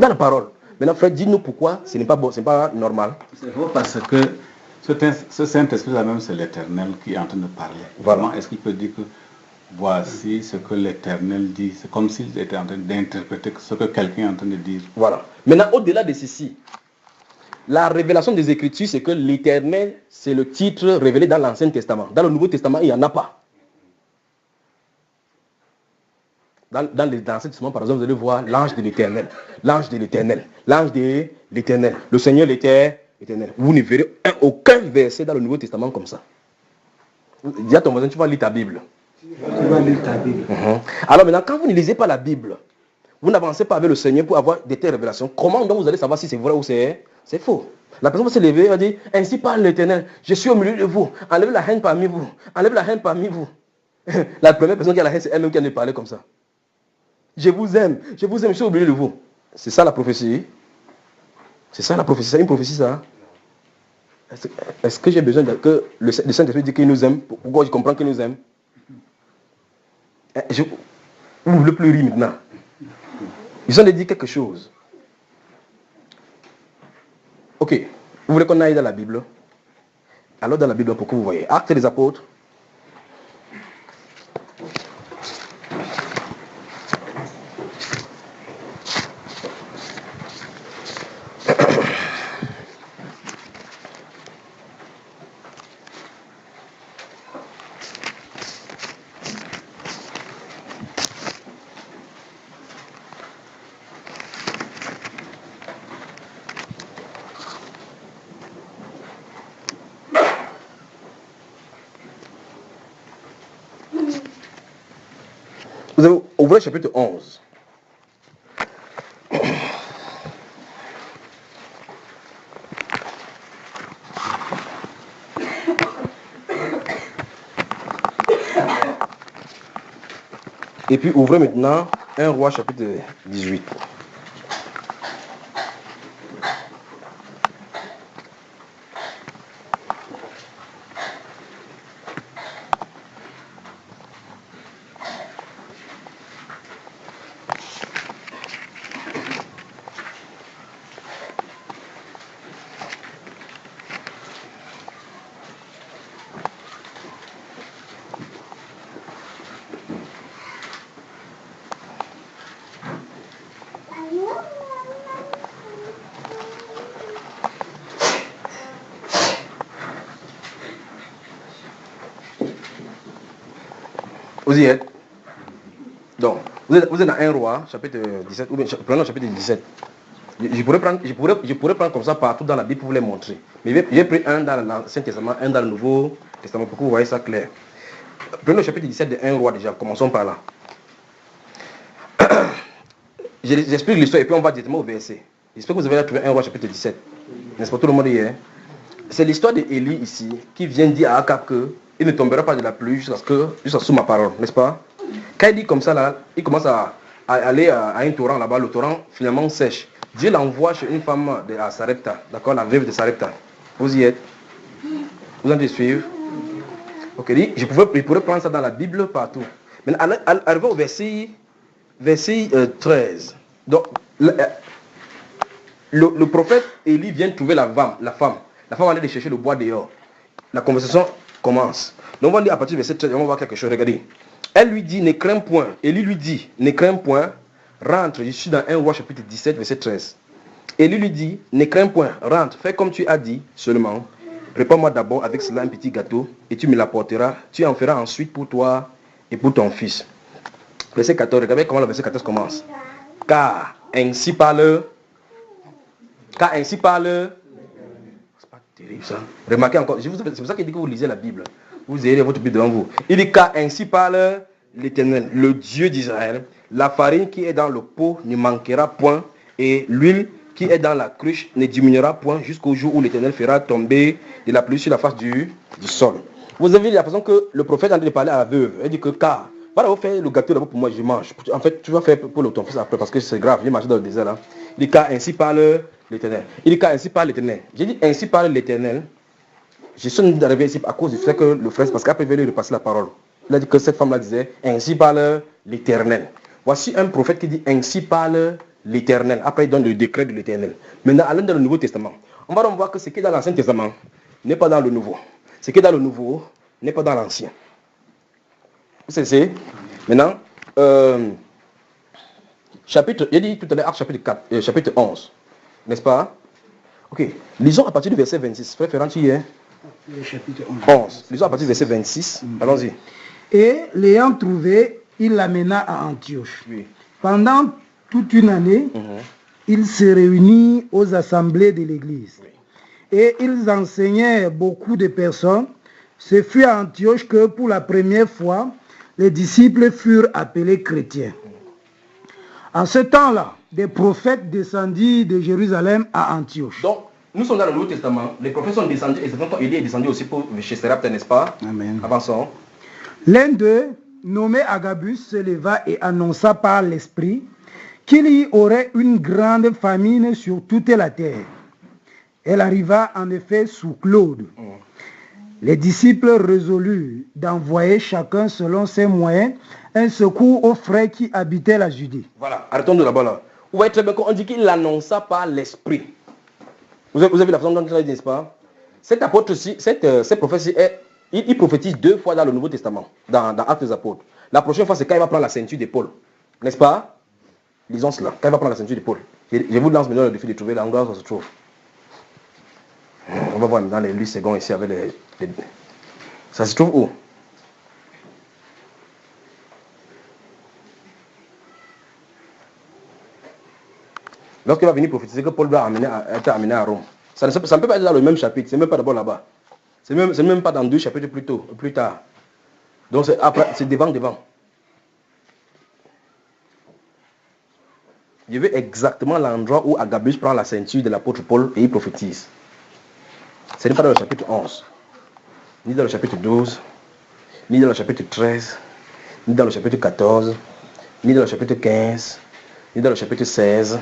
Dans la parole. Maintenant, frère, dis-nous pourquoi ce n'est pas bon, ce n'est pas normal. C'est faux parce que ce Saint-Esprit-là même, c'est l'Éternel qui est en train de parler. Voilà. Comment est-ce qu'il peut dire que voici ce que l'Éternel dit? C'est comme s'il était en train d'interpréter ce que quelqu'un est en train de dire. Voilà. Maintenant, au-delà de ceci, la révélation des Écritures, c'est que l'Éternel, c'est le titre révélé dans l'Ancien Testament. Dans le Nouveau Testament, il n'y en a pas. Dans l'Ancien Testament, par exemple, vous allez voir l'ange de l'Éternel, l'ange de l'Éternel, l'ange de l'Éternel, le Seigneur l'Éternel. Vous ne verrez aucun verset dans le Nouveau Testament comme ça. Dis à ton voisin, tu vas lire ta Bible. Tu vas lire ta Bible. Alors maintenant, quand vous ne lisez pas la Bible, vous n'avancez pas avec le Seigneur pour avoir des telles révélations, comment donc vous allez savoir si c'est vrai ou c'est faux? La personne va se lever et va dire, ainsi parle l'Éternel, je suis au milieu de vous, enlevez la haine parmi vous, enlevez la haine parmi vous. La première personne qui a la haine, c'est elle-même qui a parlé comme ça. Je vous aime, je suis au milieu de vous. C'est ça la prophétie. C'est ça la prophétie, c'est une prophétie ça. Est-ce que j'ai besoin que le Saint-Esprit dise qu'il nous aime? Pourquoi je comprends qu'il nous aime? Je ne veux plus rire maintenant. Ils ont dit quelque chose. Ok, vous voulez qu'on aille dans la Bible? Alors dans la Bible, pour que vous voyez. Actes des Apôtres. Vous avez ouvert le chapitre 11. Et puis ouvrez maintenant 1 Roi chapitre 18. Vous y êtes? Donc, vous êtes dans 1 Roi, chapitre 17, ou bien prenons le chapitre 17. Je pourrais prendre comme ça partout dans la Bible pour vous les montrer. Mais j'ai pris un dans l'Ancien Testament, un dans le Nouveau Testament pour que vous voyez ça clair. Prenons le chapitre 17 de 1 Roi déjà, commençons par là. J'explique l'histoire et puis on va directement au verset. J'espère que vous avez trouvé 1 Roi chapitre 17. N'est-ce pas tout le monde hier? C'est l'histoire d'Élie ici qui vient dire à Akab que il ne tombera pas de la pluie jusqu'à sous ma parole, n'est-ce pas? Quand il dit comme ça là, il commence à aller à un torrent là-bas, le torrent finalement sèche. Dieu l'envoie chez une femme à Sarepta, d'accord, la veuve de Sarepta. Vous y êtes? Vous en devez suivre? Ok, je pourrais prendre ça dans la Bible partout. Mais arrivé au verset 13. Donc, le prophète Élie vient trouver la femme. La femme allait chercher le bois dehors. La conversation commence. Donc on va lire à partir du verset 13, on va voir quelque chose. Regardez. Elle lui dit, ne crains point. Élie lui dit, ne crains point. Rentre, je suis dans 1 Roi chapitre 17, verset 13. Élie lui dit, ne crains point. Rentre, fais comme tu as dit seulement. Réponds-moi d'abord avec cela un petit gâteau et tu me l'apporteras. Tu en feras ensuite pour toi et pour ton fils. Verset 14, regardez comment le verset 14 commence. Car ainsi parle. C'est pas terrible ça. Remarquez encore, c'est pour ça qu'il dit que vous lisez la Bible. Vous ayez votre Bible devant vous. Il dit car ainsi parle l'Éternel, le Dieu d'Israël. La farine qui est dans le pot ne manquera point et l'huile qui est dans la cruche ne diminuera point jusqu'au jour où l'Éternel fera tomber de la pluie sur la face du sol. Vous avez la façon que le prophète est en train de parler à la veuve. Elle dit que car, va d'abord faire le gâteau d'abord pour moi, je mange. En fait, tu vas faire pour ton fils après parce que c'est grave, j'ai marché dans le désert là. Il dit car ainsi parle l'Éternel. Il dit car ainsi parle l'Éternel. J'ai dit ainsi parle l'Éternel. Je suis d'arriver ici à cause du fait que le frère, parce qu'après il veut lui repasser la parole. Il a dit que cette femme-là disait, ainsi parle l'Éternel. Voici un prophète qui dit, ainsi parle l'Éternel. Après, il donne le décret de l'Éternel. Maintenant, allons dans le Nouveau Testament. On va donc voir que ce qui est dans l'Ancien Testament n'est pas dans le Nouveau. Ce qui est dans le Nouveau n'est pas dans l'Ancien. Vous savez, maintenant, chapitre, il a dit tout à l'heure, Actes chapitre 11. N'est-ce pas? Ok. Lisons à partir du verset 26. Frère Ferrand, tu y es? Le chapitre 11. Lisons à partir du verset 26. Allons-y. Et l'ayant trouvé, il l'amena à Antioche. Oui. Pendant toute une année, il se réunit aux assemblées de l'église. Et ils enseignaient beaucoup de personnes. Ce fut à Antioche que pour la première fois, les disciples furent appelés chrétiens. En ce temps-là, des prophètes descendirent de Jérusalem à Antioche. Donc, nous sommes dans le Nouveau Testament. Les prophètes sont descendus, et c'est quand Élie est descendu aussi chez Sérapte, n'est-ce pas? Amen. Avançons. L'un d'eux, nommé Agabus, se leva et annonça par l'Esprit qu'il y aurait une grande famine sur toute la terre. Elle arriva en effet sous Claude. Les disciples résolurent d'envoyer chacun selon ses moyens un secours aux frères qui habitaient la Judée. Voilà, arrêtons de là-bas là. Vous voyez très bien qu'on dit qu'il l'annonça par l'Esprit. Vous avez la façon dont il dit, n'est-ce pas? Cet apôtre-ci, cette prophétie, il prophétise 2 fois dans le Nouveau Testament, dans Actes des Apôtres. La prochaine fois, c'est quand il va prendre la ceinture d'épaule. N'est-ce pas? Lisons cela. Quand il va prendre la ceinture d'épaule. Je vous lance maintenant le défi de trouver l'endroit où ça se trouve. On va voir dans les 8 secondes ici avec les... Ça se trouve où? Lorsqu'il va venir prophétiser que Paul va être amené à Rome. Ça ne peut pas être dans le même chapitre. C'est même pas d'abord là-bas. C'est même pas dans 2 chapitres plus tard. Donc c'est devant. Je veux exactement l'endroit où Agabus prend la ceinture de l'apôtre Paul et il prophétise. Ce n'est pas dans le chapitre 11, ni dans le chapitre 12, ni dans le chapitre 13, ni dans le chapitre 14, ni dans le chapitre 15, ni dans le chapitre 16.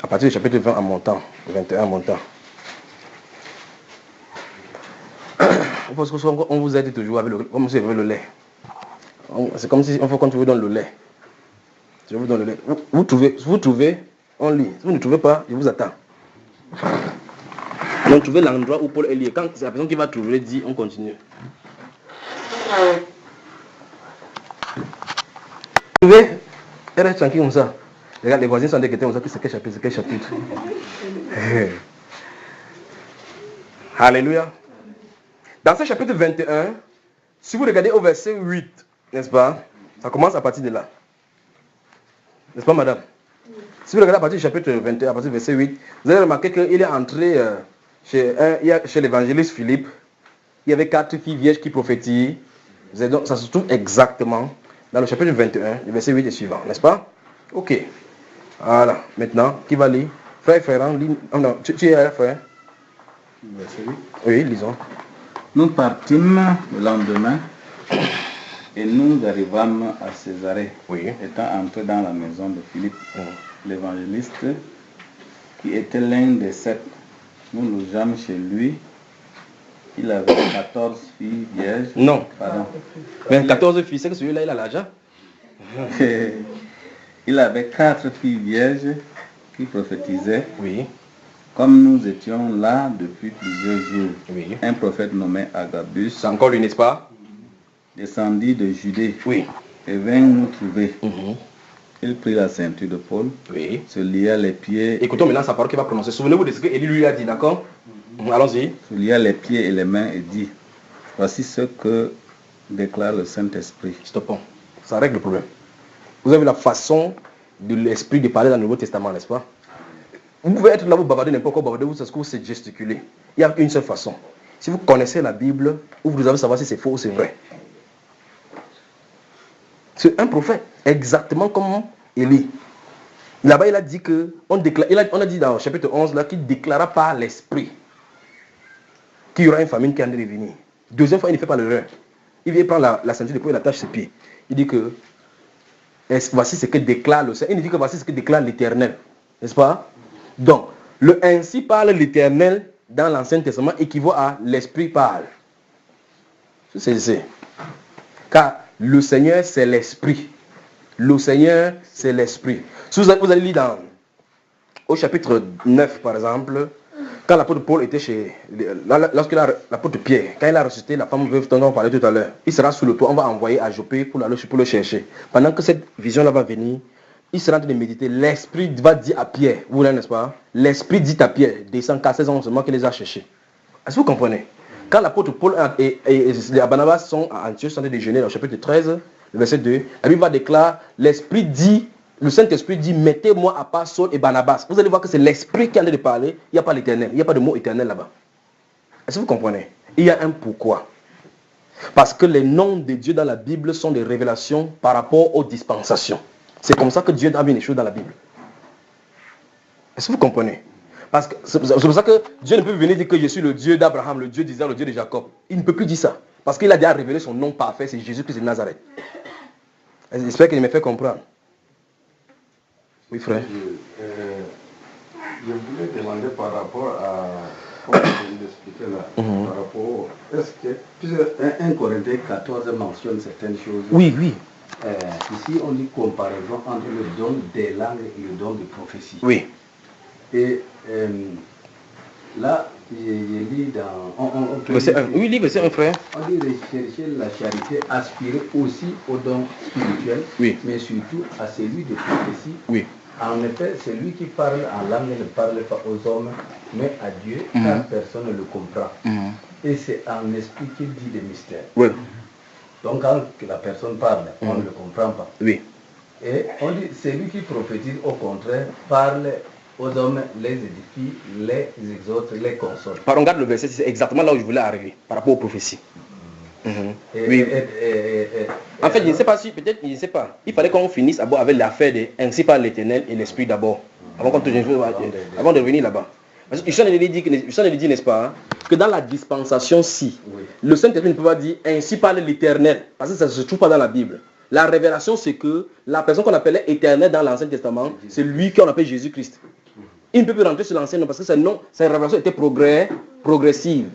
À partir du chapitre 20 en montant, 21 en montant. Parce qu'on vous aide toujours avec comme si vous avez le lait. C'est comme si on faut qu'on vous donne le lait. Je vous donne le lait. Vous trouvez, on lit. Si vous ne trouvez pas, je vous attends. Donc trouvez l'endroit où Paul est lié. Quand c'est la personne qui va trouver, dit, on continue. Vous trouvez? Elle est tranquille comme ça. Regarde, les voisins sont déquêtés comme ça. C'est quel chapitre? Alléluia. Dans ce chapitre 21, si vous regardez au verset 8, n'est-ce pas? Ça commence à partir de là. N'est-ce pas, madame? Si vous regardez à partir du chapitre 21, à partir du verset 8, vous allez remarquer qu'il est entré chez l'évangéliste Philippe. Il y avait 4 filles vierges qui prophétisent. Donc, ça se trouve exactement dans le chapitre 21, le verset 8 et suivant, n'est-ce pas? Ok. Voilà. Maintenant, qui va lire? Frère Ferrand, lis. Oh non, tu es là, frère? Verset 8. Oui, lisons. Nous partîmes le lendemain et nous arrivâmes à Césarée. Oui. Étant entrés dans la maison de Philippe, l'évangéliste, qui était l'un des 7, nous logeâmes chez lui. Il avait 14 filles vierges. Non. Pardon. Mais 14 filles, c'est que celui-là, il a l'argent. Il avait 4 filles vierges qui prophétisaient. Oui. Comme nous étions là depuis plusieurs jours, Oui. un prophète nommé Agabus C'est encore lui, n'est-ce pas? descendit de Judée Oui. et vint nous trouver. Mhm. Il prit la ceinture de Paul, Oui. se lia les pieds, Écoutons maintenant sa parole qu'il va prononcer. Souvenez-vous de ce que Élie lui a dit, d'accord? Allons-y. se lia les pieds et les mains et dit, voici ce que déclare le Saint-Esprit. Stoppons. Ça règle le problème. Vous avez la façon de l'esprit de parler dans le Nouveau Testament, n'est-ce pas? Vous pouvez être là, vous bavardez n'importe quoi, bavarder, vous c'est gesticuler. Il y a une seule façon. Si vous connaissez la Bible, vous devez savoir si c'est faux ou c'est vrai. C'est un prophète, exactement comme Élie. Là-bas, il a dit que, on a dit dans le chapitre 11, là, qu'il déclara par l'esprit qu'il y aura une famine qui est en train de venir. Deuxième fois, il ne fait pas l'erreur. Il vient prendre la ceinture de peau et l'attache ses pieds. Il dit que, voici ce que déclare le Seigneur. Il dit que voici ce que déclare l'Éternel. N'est-ce pas? Donc, le ainsi parle l'Éternel dans l'Ancien Testament équivaut à l'Esprit parle. C'est. Car le Seigneur, c'est l'Esprit. Le Seigneur, c'est l'Esprit. Si vous allez lire au chapitre 9, par exemple, quand l'apôtre Paul était lorsque l'apôtre Pierre, quand il a ressuscité la femme veuve dont on parlait tout à l'heure, il sera sous le toit, on va envoyer à Joppé pour le chercher. Pendant que cette vision-là va venir, il sera en train de méditer. L'Esprit va dire à Pierre, vous voulez, n'est-ce pas? L'Esprit dit à Pierre, descends, car ces hommes seulement qu'il les a cherchés. Est-ce que vous comprenez? Quand l'apôtre Paul et Barnabas sont à Antioche, sont en train de déjeuner, dans le chapitre 13, le verset 2, la Bible va déclarer, l'Esprit dit, le Saint-Esprit dit, mettez-moi à part Saul et Barnabas. Vous allez voir que c'est l'Esprit qui est en train de parler, il n'y a pas l'Éternel, il n'y a pas de mot éternel là-bas. Est-ce que vous comprenez? Il y a un pourquoi. Parce que les noms de Dieu dans la Bible sont des révélations par rapport aux dispensations. C'est comme ça que Dieu a mis les choses dans la Bible. Est-ce que vous comprenez? Parce que c'est pour ça que Dieu ne peut venir dire que je suis le Dieu d'Abraham, le Dieu d'Isaac, le Dieu de Jacob. Il ne peut plus dire ça. Parce qu'il a déjà révélé son nom parfait, c'est Jésus-Christ de Nazareth. J'espère qu'il me fait comprendre. Oui, frère. Je voulais demander par rapport à, comme je l'expliquais là, par rapport, est-ce que, puisque 1 Corinthiens 14 mentionne certaines choses. Oui, oui. Ici, on dit comparaison entre le don des langues et le don de prophétie. Oui. Et là, je lis dans... oui, lis verset 1, frère. On dit rechercher la charité, aspirer aussi au don spirituel, oui, mais surtout à celui de prophétie. Oui. En effet, celui qui parle en langue ne parle pas aux hommes, mais à Dieu, car personne ne le comprend. Et c'est en esprit qu'il dit des mystères. Oui. Donc quand la personne parle, on ne le comprend pas. Oui. Et on dit, celui qui prophétise, au contraire, parle aux hommes, les édifie, les exhorte, les console. On regarde le verset, c'est exactement là où je voulais arriver, par rapport aux prophéties. Oui. En fait, je ne sais pas si, peut-être, je ne sais pas. Il fallait qu'on finisse d'abord avec l'affaire de ainsi par l'Éternel et l'Esprit d'abord. Avant de revenir là-bas. Parce que je suis en train de dire, n'est-ce pas, que dans la dispensation-ci, le Saint-Esprit ne peut pas dire ainsi parle l'Éternel, parce que ça ne se trouve pas dans la Bible. La révélation, c'est que la personne qu'on appelait Éternel dans l'Ancien Testament, c'est lui qu'on appelle Jésus-Christ. Il ne peut plus rentrer sur l'Ancien nom parce que sa révélation était progressive.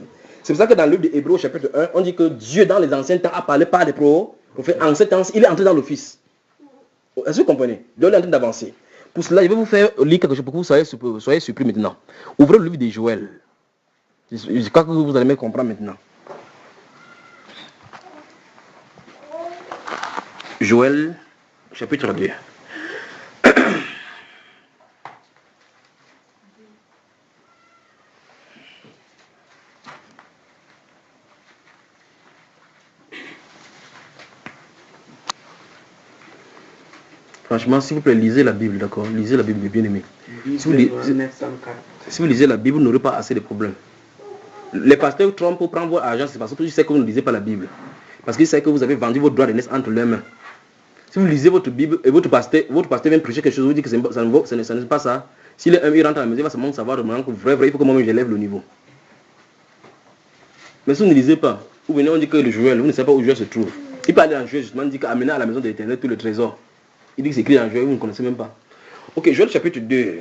C'est pour ça que dans le livre d'Hébreux, chapitre 1, on dit que Dieu, dans les anciens temps, a parlé par les prophètes. En ce temps, il est entré dans l'office. Est-ce que vous comprenez? Dieu est en train d'avancer. Pour cela, je vais vous faire lire quelque chose pour que vous soyez surpris maintenant. Ouvrez le livre de Joël. Je crois que vous allez me comprendre maintenant. Joël, chapitre 2. Franchement, s'il vous plaît, lisez la Bible, d'accord? Lisez la Bible, bien aimé. Si vous lisez la Bible, vous n'aurez pas assez de problèmes. Les pasteurs trompent pour prendre votre argent, c'est parce qu'ils savent que vous ne lisez pas la Bible. Parce qu'ils savent que vous avez vendu votre droit de naissance entre leurs mains. Si vous lisez votre Bible et votre pasteur vient prêcher quelque chose, vous dit que ça n'est pas ça. Si il rentre à la maison, il va seulement savoir de que vrai, il faut que moi-même j'élève le niveau. Mais si vous ne lisez pas, vous venez, on dit que le Joël, vous ne savez pas où Joël se trouve. Il parle d'un Joël, justement, il dit qu'amener à la maison de l'Éternel tout le trésor. Il dit que c'est écrit dans Joël, vous ne connaissez même pas. Ok, Joël chapitre 2.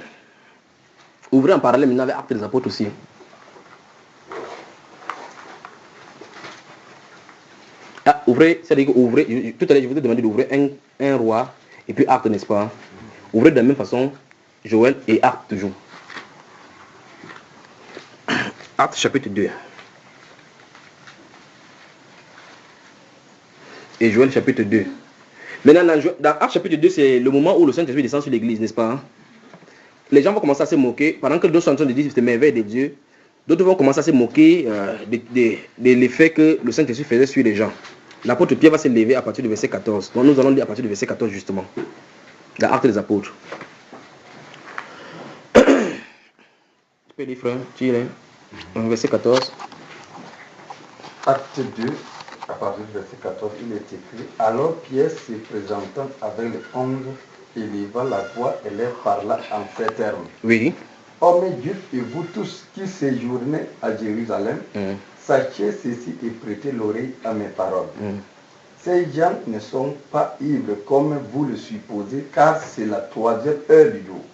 Ouvrez en parallèle maintenant avec Actes des Apôtres aussi. Ah, ouvrez, c'est-à-dire que ouvrez, tout à l'heure je vous ai demandé d'ouvrir un roi et puis Actes, n'est-ce pas? Ouvrez de la même façon Joël et Actes toujours. Actes chapitre 2. Et Joël chapitre 2. Maintenant, dans Actes chapitre 2, c'est le moment où le Saint-Esprit descend sur l'église, n'est-ce pas? Les gens vont commencer à se moquer. Pendant que d'autres sont en train de dire que c'est merveille de Dieu, d'autres vont commencer à se moquer de l'effet que le Saint-Esprit faisait sur les gens. L'apôtre Pierre va se lever à partir du verset 14. Donc nous allons lire à partir du verset 14 justement. Dans Actes des Apôtres. Tu peux lire, frère? Tu y es? Verset 14. Acte 2. À partir du verset 14, il est écrit: alors Pierre se présentant avec les 11 éleva la voix et leur parla en ces termes. Oui. Hommes juifs et vous tous qui séjournez à Jérusalem, sachez ceci et prêtez l'oreille à mes paroles. Ces gens ne sont pas ivres comme vous le supposez, car c'est la 3e heure du jour.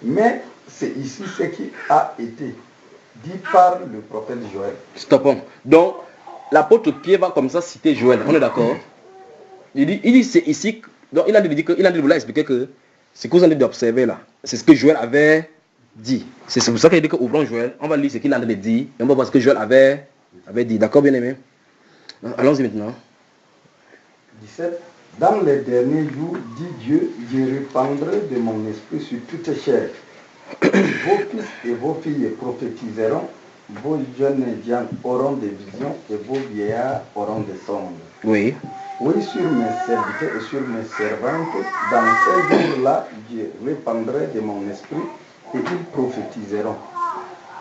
Mais c'est ici ce qui a été dit par le prophète Joël. Stoppons. Donc, l'apôtre Pierre va comme ça citer Joël. On est d'accord? Il dit c'est ici. Donc, il a dit de vous expliquer que ce que vous avez d'observer là, c'est ce que Joël avait dit. C'est pour ça qu'il dit qu'ouvrons Joël, on va lire ce qu'il a dit et on va voir ce que Joël avait dit. D'accord, bien aimé? Allons-y maintenant. 17. Dans les derniers jours, dit Dieu, je répandrai de mon esprit sur toute chair. Vos fils et vos filles prophétiseront, vos jeunes gens auront des visions et vos vieillards auront des songes. Oui. Oui, sur mes serviteurs et sur mes servantes, dans ces jours-là, je répandrai de mon esprit et ils prophétiseront.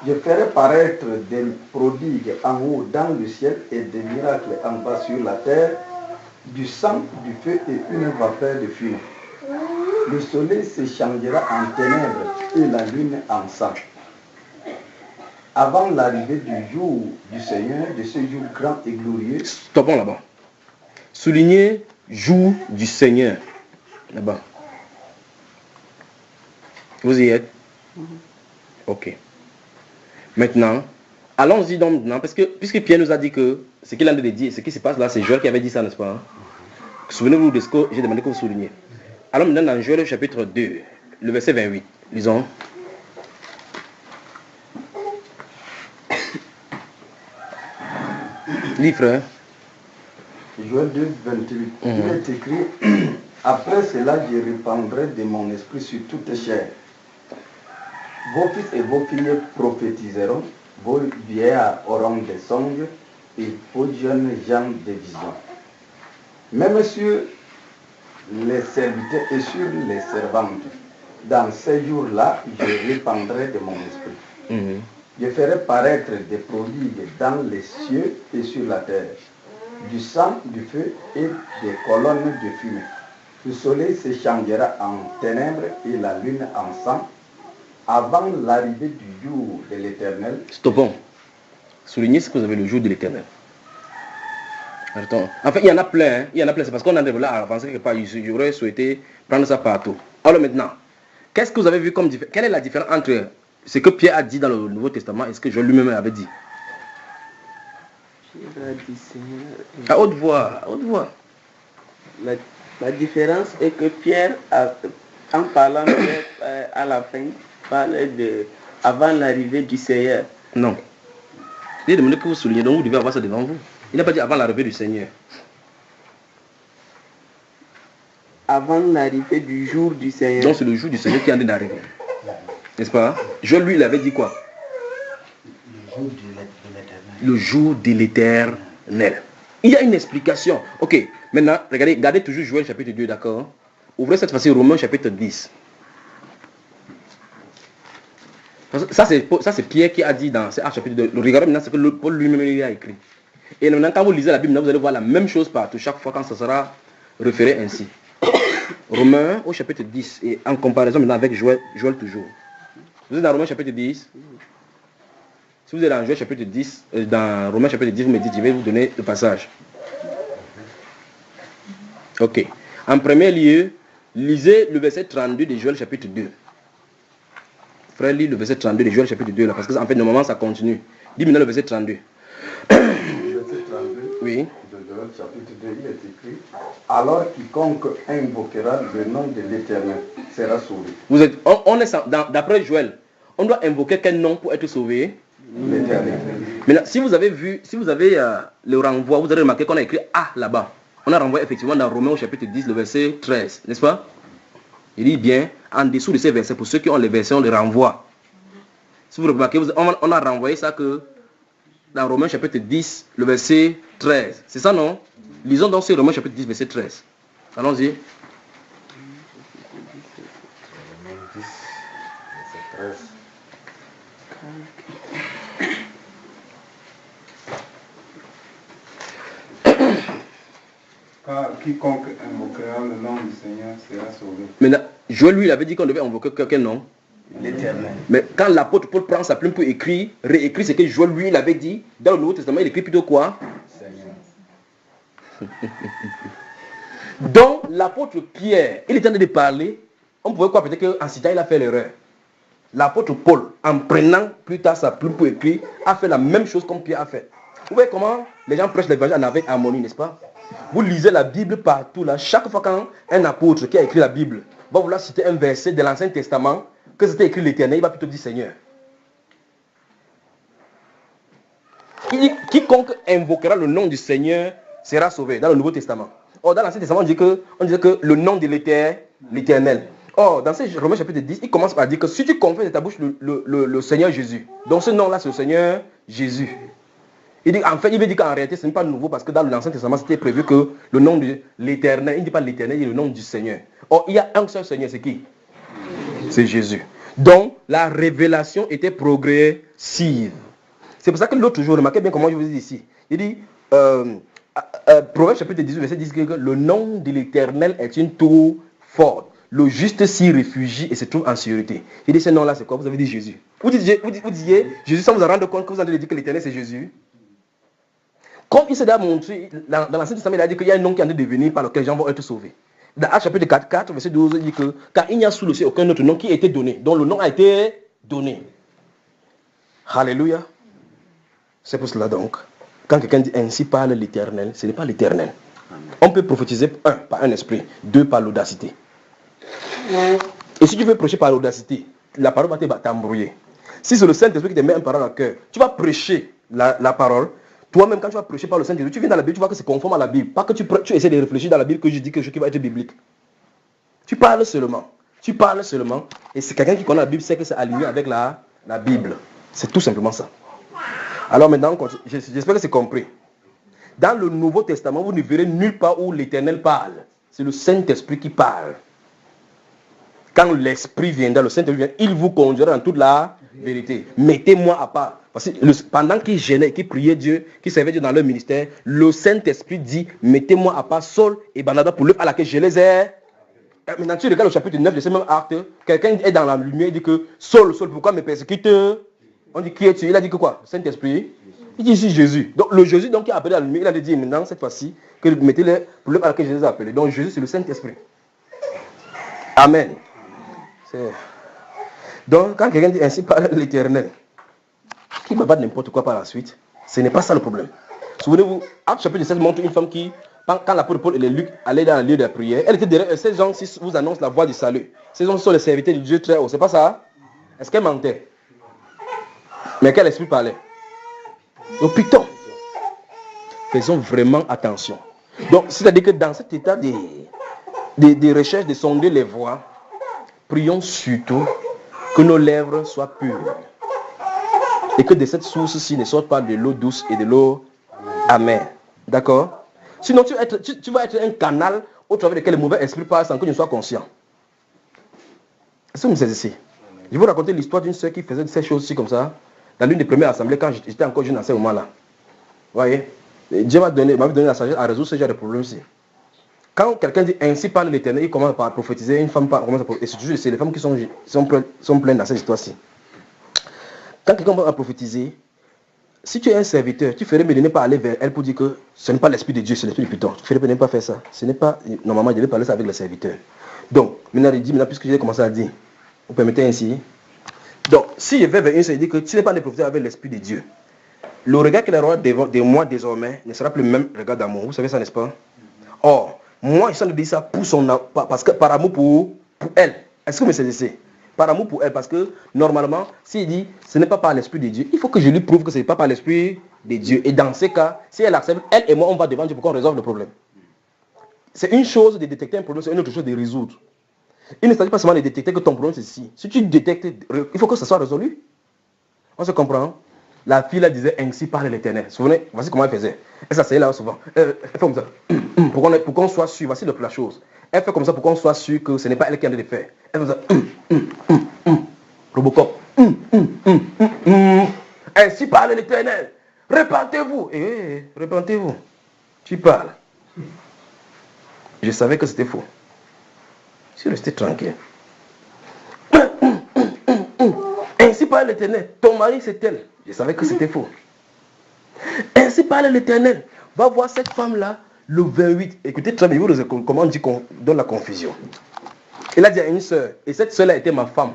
Je ferai paraître des prodigues en haut dans le ciel et des miracles en bas sur la terre, du sang, du feu et une vapeur de fumée. Le soleil se changera en ténèbres et la lune en sang. Avant l'arrivée du jour du Seigneur, de ce jour grand et glorieux. Stoppons là-bas. Soulignez jour du Seigneur. Là-bas. Vous y êtes? Ok. Maintenant, allons-y donc maintenant, parce que puisque Pierre nous a dit que ce qu'il a dit, ce qui se passe là, c'est Joël qui avait dit ça, n'est-ce pas? Hein? Souvenez-vous de ce que j'ai demandé que vous souligniez. Alors maintenant dans Joël chapitre 2, le verset 28, lisons. Lis, frère. Joël 2, 28. Il est écrit, après cela, je répandrai de mon esprit sur toute chair. Vos fils et vos filles prophétiseront, vos vieillards auront des songes et vos jeunes gens des visions. Même sur les serviteurs et sur les servantes, dans ces jours-là, je répandrai de mon esprit. Je ferai paraître des prodigues dans les cieux et sur la terre, du sang, du feu et des colonnes de fumée. Le soleil se changera en ténèbres et la lune en sang, avant l'arrivée du jour de l'Éternel. Stoppons. Soulignez ce que vous avez le jour de l'Éternel. Attends. En fait, il y en a plein. Hein. Il y en a plein. C'est parce qu'on en est là à avancer quelque part. J'aurais souhaité prendre ça partout. Alors maintenant, qu'est-ce que vous avez vu comme différence? Quelle est la différence entre ce que Pierre a dit dans le Nouveau Testament et ce que Joël lui-même avait dit? Pierre a dit, Seigneur. À haute voix, à haute voix. La différence est que Pierre, en parlant à la fin, parlait de avant l'arrivée du Seigneur. Non. Il a demandé que vous soulignez, donc vous devez avoir ça devant vous. Il n'a pas dit avant l'arrivée du Seigneur. Avant l'arrivée du jour du Seigneur. Donc c'est le jour du Seigneur qui est en train d'arriver. N'est-ce pas? Joël, lui, il avait dit quoi? Le jour de l'Éternel. Il y a une explication. Ok, maintenant, regardez toujours Joël chapitre 2, d'accord? Ouvrez cette fois-ci Romains chapitre 10. Ça c'est Pierre qui a dit dans ce chapitre 2. Regardez maintenant ce que Paul lui-même a écrit. Et maintenant, quand vous lisez la Bible, vous allez voir la même chose partout, chaque fois quand ça sera référé ainsi. Romains au chapitre 10, et en comparaison maintenant avec Joël toujours. Vous êtes dans Romains chapitre 10. Si vous êtes dans Joël chapitre 10, dans Romains chapitre 10, vous me dites, je vais vous donner le passage. Ok. En premier lieu, lisez le verset 32 de Joël chapitre 2. Frère, lis le verset 32 de Joël chapitre 2 là, parce que en fait, normalement, ça continue. Dis maintenant le verset 32. Le verset 32 oui. de Joël chapitre 2, il est écrit, alors quiconque invoquera le nom de l'Éternel sera sauvé. Vous êtes, on est d'après Joël, on doit invoquer quel nom pour être sauvé? L'Éternel. Maintenant, si vous avez le renvoi, vous avez remarqué qu'on a écrit A là-bas. On a renvoyé effectivement dans Romains au chapitre 10, le verset 13, n'est-ce pas? Il dit bien, en dessous de ces versets, pour ceux qui ont les versions, les renvoie. Si vous remarquez, on a renvoyé ça que dans Romains chapitre 10, le verset 13. C'est ça, non? Lisons donc sur Romains chapitre 10, verset 13. Allons-y. Romains 10, verset 13. Car quiconque invoquera le nom du Seigneur sera sauvé. Maintenant, Joël, lui, il avait dit qu'on devait invoquer quel nom? L'Éternel. Mais quand l'apôtre Paul prend sa plume pour réécrire ce que Joël, lui, il avait dit, dans le Nouveau Testament, il écrit plutôt quoi? Seigneur. Donc, l'apôtre Pierre, il est en train de parler. On pouvait croire peut-être qu'en citant, il a fait l'erreur. l'apôtre Paul, en prenant plus tard sa plume pour écrire, a fait la même chose comme Pierre a fait. Vous voyez comment les gens prêchent l'évangile avec harmonie, n'est-ce pas? Vous lisez la Bible partout, là. Chaque fois qu'un apôtre qui a écrit la Bible va vouloir citer un verset de l'Ancien Testament, que c'était écrit l'Éternel, il va plutôt dire Seigneur. Quiconque invoquera le nom du Seigneur sera sauvé, dans le Nouveau Testament. Or, dans l'Ancien Testament, on disait que le nom de l'Éternel. Or, dans Romains chapitre 10, il commence par dire que si tu confesses de ta bouche le Seigneur Jésus, donc ce nom-là, c'est le Seigneur Jésus. Il dit, en fait, il veut dire qu'en réalité, ce n'est pas nouveau parce que dans l'Ancien Testament, c'était prévu que le nom de l'Éternel, il ne dit pas l'Éternel, il dit le nom du Seigneur. Or, il y a un seul Seigneur, c'est qui? C'est Jésus. Donc, la révélation était progressive. C'est pour ça que l'autre jour, remarquez bien comment je vous dis ici. Il dit, Proverbe chapitre 18, verset 10, que le nom de l'Éternel est une tour forte. Le juste s'y réfugie et se trouve en sécurité. Il dit, ce nom-là, c'est quoi? Vous avez dit Jésus. Vous disiez Jésus sans vous en rendre compte que vous avez dit que l'Éternel, c'est Jésus. Comme il s'est déjà montré, dans l'Ancien Testament, il a dit qu'il y a un nom qui est en train de venir par lequel les gens vont être sauvés. Dans Actes chapitre 4, verset 12, il dit que car il n'y a sous le ciel aucun autre nom qui a été donné, dont le nom a été donné. Alléluia. C'est pour cela donc, quand quelqu'un dit ainsi parle l'Éternel, ce n'est pas l'Éternel. On peut prophétiser, par un esprit, par l'audacité. Et si tu veux prêcher par l'audacité, la parole va t'embrouiller. Si c'est le Saint-Esprit qui te met une parole à cœur, tu vas prêcher la parole. Toi-même, quand tu vas prêcher par le Saint-Esprit, tu viens dans la Bible, tu vois que c'est conforme à la Bible. Pas que tu essaies de réfléchir dans la Bible que je dis quelque chose qui va être biblique. Tu parles seulement. Et c'est quelqu'un qui connaît la Bible sait que c'est aligné avec la Bible. C'est tout simplement ça. Alors maintenant, j'espère que c'est compris. Dans le Nouveau Testament, vous ne verrez nulle part où l'Éternel parle. C'est le Saint-Esprit qui parle. Quand l'Esprit viendra, le Saint-Esprit viendra, il vous conduira dans toute la vérité. Mettez-moi à part. Parce que pendant qu'ils gênaient, qu'ils priaient Dieu, qu'ils servaient Dieu dans leur ministère, le Saint-Esprit dit, mettez-moi à part Saul et Barnabas pour l'œuvre à laquelle je les ai. Maintenant, tu regardes le chapitre 9 de ce même acte, quelqu'un est dans la lumière, il dit que Saul, pourquoi me persécutes? On dit, qui es-tu? Il a dit que quoi? Saint-Esprit. Il dit ici Jésus. Donc le Jésus donc, qui a appelé à la lumière, il a dit maintenant, cette fois-ci, que mettez-le pour l'œuvre à laquelle je les ai appelés. Donc Jésus, c'est le Saint-Esprit. Amen. Donc, quand quelqu'un dit ainsi parle l'Éternel, qui ne va pas n'importe quoi par la suite, ce n'est pas ça le problème. Souvenez-vous, Acte chapitre 17 montre une femme qui, quand l'apôtre Paul et les Luc allaient dans le lieu de la prière, elle était derrière. Ces gens, si vous annoncent la voie du salut, ces gens sont les serviteurs du Dieu très haut. C'est pas ça? Est-ce qu'elle mentait? Mais quel esprit parlait? Donc, putain, faisons vraiment attention. Donc, c'est-à-dire que dans cet état de recherche, de sonder les voies, prions surtout que nos lèvres soient pures. Et que de cette source-ci ne sorte pas de l'eau douce et de l'eau amère. D'accord? Sinon, tu vas être un canal au travers duquel le mauvais esprit passe sans que tu ne sois conscient. Est-ce que vous me saisissez? Je vais vous raconter l'histoire d'une soeur qui faisait ces choses-ci comme ça, dans l'une des premières assemblées, quand j'étais encore jeune à ce moment-là. Vous voyez? Dieu m'avait donné la sagesse à résoudre ce genre de problème-ci. Quand quelqu'un dit ainsi parle l'Éternel, il commence par prophétiser, une femme commence à prophétiser. Et c'est les femmes qui sont pleines dans cette histoire-ci. Quand quelqu'un va prophétiser, si tu es un serviteur, tu ferais mieux de ne pas aller vers elle pour dire que ce n'est pas l'esprit de Dieu, c'est l'esprit du Python. Tu ferais mieux de ne pas faire ça. Ce n'est pas, normalement, je devais parler ça avec le serviteur. Donc, maintenant, puisque j'ai commencé à dire, vous permettez ainsi. Donc, si je vais vers une seule, il dit que tu n'es pas de prophétiser avec l'esprit de Dieu. Le regard qu'il aura de moi désormais ne sera plus le même regard d'amour. Vous savez ça, n'est-ce pas? Or, moi, je suis en train de dire ça parce que par amour pour elle. Est-ce que vous me saisissez? Par amour pour elle, parce que normalement, s'il dit ce n'est pas par l'esprit de Dieu, il faut que je lui prouve que ce n'est pas par l'esprit de Dieu. Et dans ces cas, si elle accepte, elle et moi, on va devant Dieu pour qu'on résolve le problème. C'est une chose de détecter un problème, c'est une autre chose de résoudre. Il ne s'agit pas seulement de détecter que ton problème c'est ici. Si tu détectes, il faut que ce soit résolu. On se comprend? La fille là disait ainsi parle l'Éternel. Vous vous souvenez? Voici comment elle faisait. Elle s'asseyait là souvent. Elle fait comme ça. Pour qu'on soit sûr, voici la chose. Elle fait comme ça pour qu'on soit sûr que ce n'est pas elle qui a de faire. Elle fait ça. Robocop. Ainsi parle l'Éternel. Repentez-vous. Repentez-vous. Tu parles. Je savais que c'était faux. Je suis resté tranquille. Ainsi parle l'Éternel. Ton mari c'est elle. Je savais que c'était faux. Ainsi parle l'Éternel. Va voir cette femme-là le 28. Écoutez très bien, comment on dit qu'on donne la confusion. Il a dit à une soeur, et cette soeur-là était ma femme.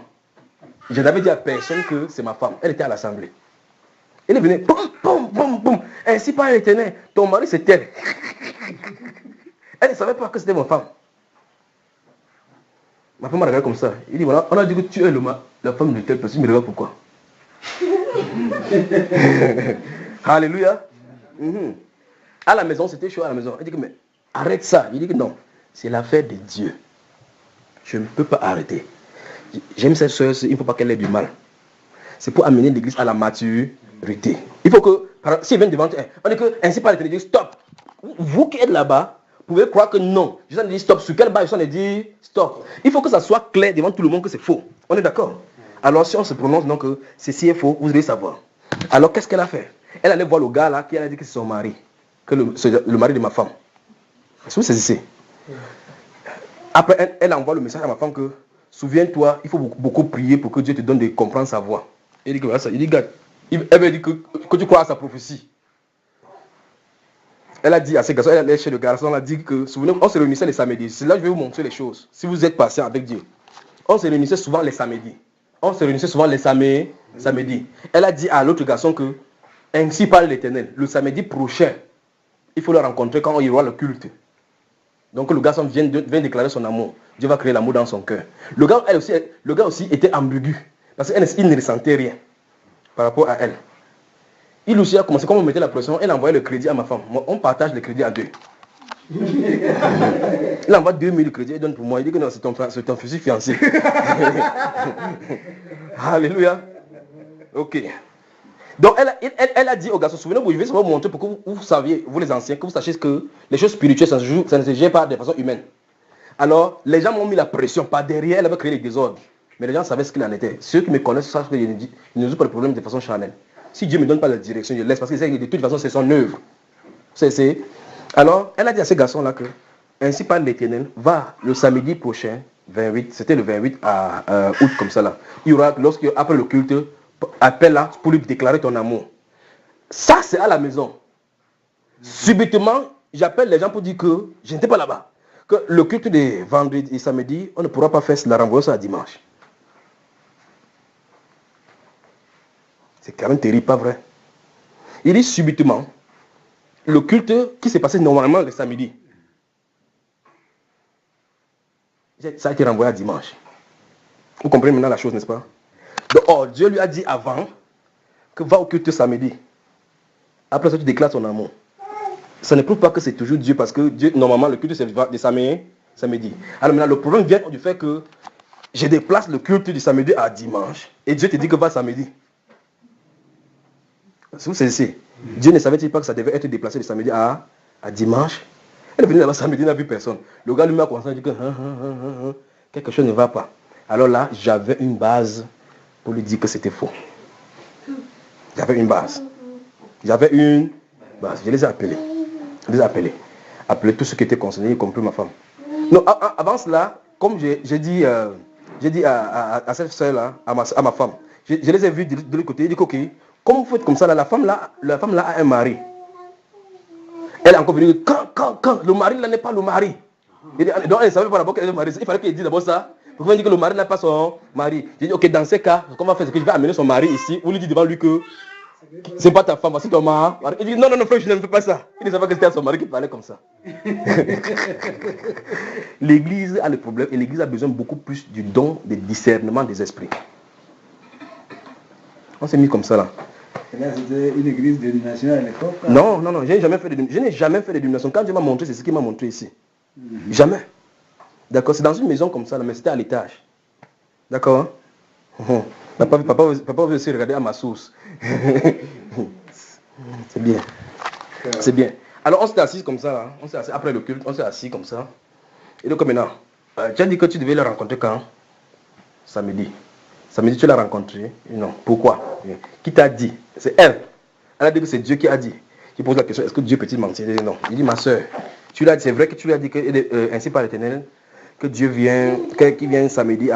Je n'avais dit à personne que c'est ma femme. Elle était à l'assemblée. Elle est venue, boum, boum, boum, boum. Ainsi par l'Éternel, ton mari c'est elle. Elle ne savait pas que c'était ma femme. Ma femme m'a regardé comme ça. Il dit, voilà, on a dit que tu es la femme de telle personne. Il me regarde pourquoi. Alléluia. À la maison, c'était chaud à la maison. Elle dit que, mais arrête ça. Il dit que non, c'est l'affaire de Dieu. Je ne peux pas arrêter. J'aime cette soeur, il ne faut pas qu'elle ait du mal. C'est pour amener l'église à la maturité. Il faut que, si elle vient devant elle, on dit que, ainsi par l'Éternel, stop. Vous qui êtes là-bas, vous pouvez croire que non. Je suis en train de dire stop. Sur quelle base je suis en train de dire stop. Il faut que ça soit clair devant tout le monde que c'est faux. On est d'accord? Alors si on se prononce donc que ceci est faux, vous devez savoir. Alors qu'est-ce qu'elle a fait? Elle allait voir le gars là qui a dit que c'est son mari. Que le mari de ma femme. Est-ce que vous saisissez? Après, elle envoie le message à ma femme que souviens-toi, il faut beaucoup prier pour que Dieu te donne de comprendre sa voix. Il dit que voilà ça. Il dit, gars, elle veut dire que tu crois à sa prophétie. Elle a dit à ces garçons, elle est chez le garçon, elle a dit que, souvenez-vous, on se réunissait les samedis. C'est là que je vais vous montrer les choses. Si vous êtes patient avec Dieu. On se réunissait souvent les samedis. Samedis. Elle a dit à l'autre garçon que, ainsi parle l'Éternel, le samedi prochain, il faut le rencontrer quand il y aura le culte. Donc le garçon vient déclarer son amour. Dieu va créer l'amour dans son cœur. Le gars aussi était ambigu. Parce qu'il ne ressentait rien par rapport à elle. Il aussi a commencé, comme on mettait la pression, elle envoyait le crédit à ma femme. On partage le crédit à deux. Il envoie 2000 de crédit, il donne pour moi. Il dit que non, c'est ton fusil fiancé. Alléluia. Ok. Donc elle a dit au garçon, souvenez-vous, je vais vous montrer pour que vous saviez, vous les anciens, que vous sachiez que les choses spirituelles, ça ne se gère pas de façon humaine. Alors, les gens m'ont mis la pression, par derrière, elle avait créé les désordres. Mais les gens savaient ce qu'il en était. Ceux qui me connaissent savent que je ne joue pas le problème de façon charnelle. Si Dieu ne me donne pas la direction, je laisse, parce que de toute façon, c'est son œuvre. Alors, elle a dit à ces garçons-là que, ainsi par l'Éternel, va le samedi prochain, 28, c'était le 28 août, comme ça là. Il y aura, après le culte, appelle là pour lui déclarer ton amour. Ça, c'est à la maison. Subitement, j'appelle les gens pour dire que je n'étais pas là-bas. Que le culte de vendredi et samedi, on ne pourra pas faire cela, renvoyer ça à dimanche. C'est quand même terrible, pas vrai? Il dit subitement, le culte qui s'est passé normalement le samedi, ça a été renvoyé à dimanche. Vous comprenez maintenant la chose, n'est-ce pas? Donc, Dieu lui a dit avant que va au culte samedi. Après ça, tu déclares ton amour. Ça ne prouve pas que c'est toujours Dieu, parce que Dieu, normalement, le culte c'est de samedi. Alors maintenant, le problème vient du fait que je déplace le culte du samedi à dimanche et Dieu te dit que va samedi. Vous savez, Dieu ne savait-il pas que ça devait être déplacé de samedi à dimanche? Elle est venue là-bas samedi, n'a vu personne. Le gars lui-même a commencé à dire que quelque chose ne va pas. Alors là, j'avais une base pour lui dire que c'était faux. J'avais une base. Je les ai appelés. Appelés tous ceux qui étaient concernés, y compris ma femme. Non, avant cela, comme j'ai dit à cette soeur-là, à ma femme, je les ai vus de l'autre côté, ils disent ok, comme vous faites comme ça, là, la femme là a un mari. Elle est encore venue, quand le mari là n'est pas le mari. Donc elle ne savait pas d'abord qu'elle est le mari. Il fallait qu'elle dise d'abord ça. Pour dire que le mari n'a pas son mari. J'ai dit ok, dans ces cas, ce qu'on va faire, c'est que je vais amener son mari ici. Vous lui dites devant lui que c'est pas ta femme, c'est ton mari. Il dit non, frère, je ne fais pas ça. Il ne savait pas que c'était son mari qui parlait comme ça. L'église a le problème et l'église a besoin beaucoup plus du don de discernement des esprits. On s'est mis comme ça là. Là, c'était une église de dénomination à l'époque. Non, je n'ai jamais fait de dénomination. Quand Dieu m'a montré, c'est ce qu'il m'a montré ici. Jamais. D'accord, c'est dans une maison comme ça, là, mais c'était à l'étage. D'accord, hein? Papa veut aussi regarder à ma source. C'est bien. C'est bien. Alors on s'est assis comme ça, là. Après le culte, on s'est assis comme ça. Et donc maintenant, tu as dit que tu devais le rencontrer quand? Samedi. Samedi, tu l'as rencontré? Non. Pourquoi? Qui t'a dit? C'est elle. Elle a dit que c'est Dieu qui a dit. Je pose la question, est-ce que Dieu peut-il mentir? Elle dit non. Il dit, ma soeur, c'est vrai que tu lui as dit que, ainsi par l'Éternel, que Dieu vient, qu'il vient samedi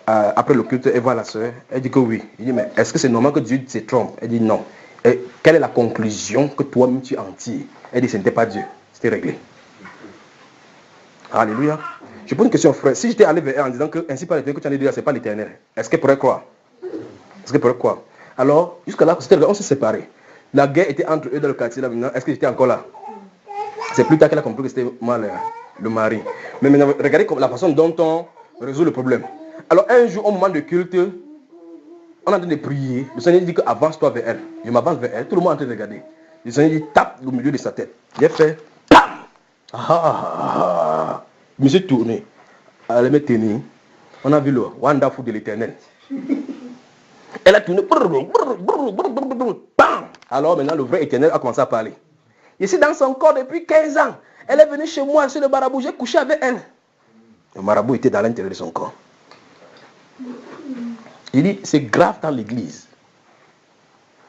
après le culte et voir la soeur. Elle dit que oui. Il dit, mais est-ce que c'est normal que Dieu se trompe? Elle dit non. Et quelle est la conclusion que toi-même tu en tires? Elle dit, ce n'était pas Dieu. C'était réglé. Alléluia. Je pose une question, frère. Si j'étais allé vers elle en disant que ainsi par l'Éternel que tu en es dit, c'est pas l'Éternel, est-ce qu'elle pourrait croire? Est-ce qu'elle pourrait croire? Alors, jusqu'à là, on s'est séparés. La guerre était entre eux dans le quartier là maintenant. Est-ce que j'étais encore là? C'est plus tard qu'elle a compris que c'était moi le mari. Mais maintenant, regardez la façon dont on résout le problème. Alors, un jour, au moment de culte, on est en train de prier. Le Seigneur dit que avance-toi vers elle. Je m'avance vers elle. Tout le monde est en train de regarder. Le Seigneur dit tape au milieu de sa tête. J'ai fait je me suis tourné. Elle m'a tenu. On a vu le wonderful de l'Éternel. Elle a tourné. Alors maintenant, le vrai Éternel a commencé à parler. Ici dans son corps depuis 15 ans. Elle est venue chez moi, sur le marabout. J'ai couché avec elle. Le marabout était dans l'intérieur de son corps. Il dit, c'est grave dans l'église.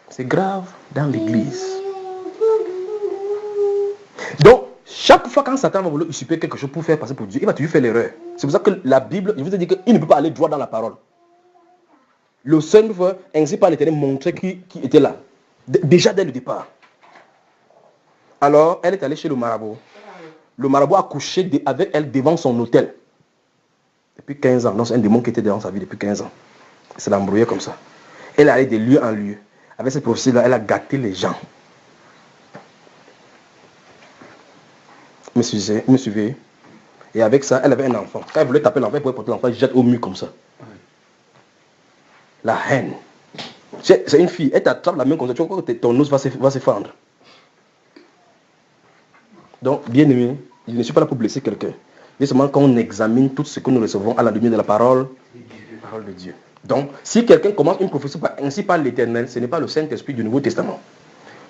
C'est grave dans l'église. Donc, chaque fois quand Satan va vouloir usurper quelque chose pour faire passer pour Dieu, il va toujours faire l'erreur. C'est pour ça que la Bible, je vous ai dit qu'il ne peut pas aller droit dans la parole. Le Seigneur veut ainsi par l'Éternel montrer qui était là. Déjà dès le départ. Alors, elle est allée chez le marabout. Le marabout a couché avec elle devant son hôtel. Depuis 15 ans. Donc, c'est un démon qui était dans sa vie depuis 15 ans. C'est l'embrouillé comme ça. Elle est allée de lieu en lieu. Avec cette prophétie-là, elle a gâté les gens. Vous me suivez? Et avec ça, elle avait un enfant. Quand elle voulait taper l'enfant, elle pouvait porter l'enfant, elle jette au mur comme ça. La haine. C'est une fille, elle t'attrape la main comme ça, tu crois que ton os va se fendre. Donc, bien aimé, je ne suis pas là pour blesser quelqu'un. Mais seulement quand on examine tout ce que nous recevons à la lumière de la parole de Dieu. Donc, si quelqu'un commence une prophétie ainsi par l'Éternel, ce n'est pas le Saint-Esprit du Nouveau Testament.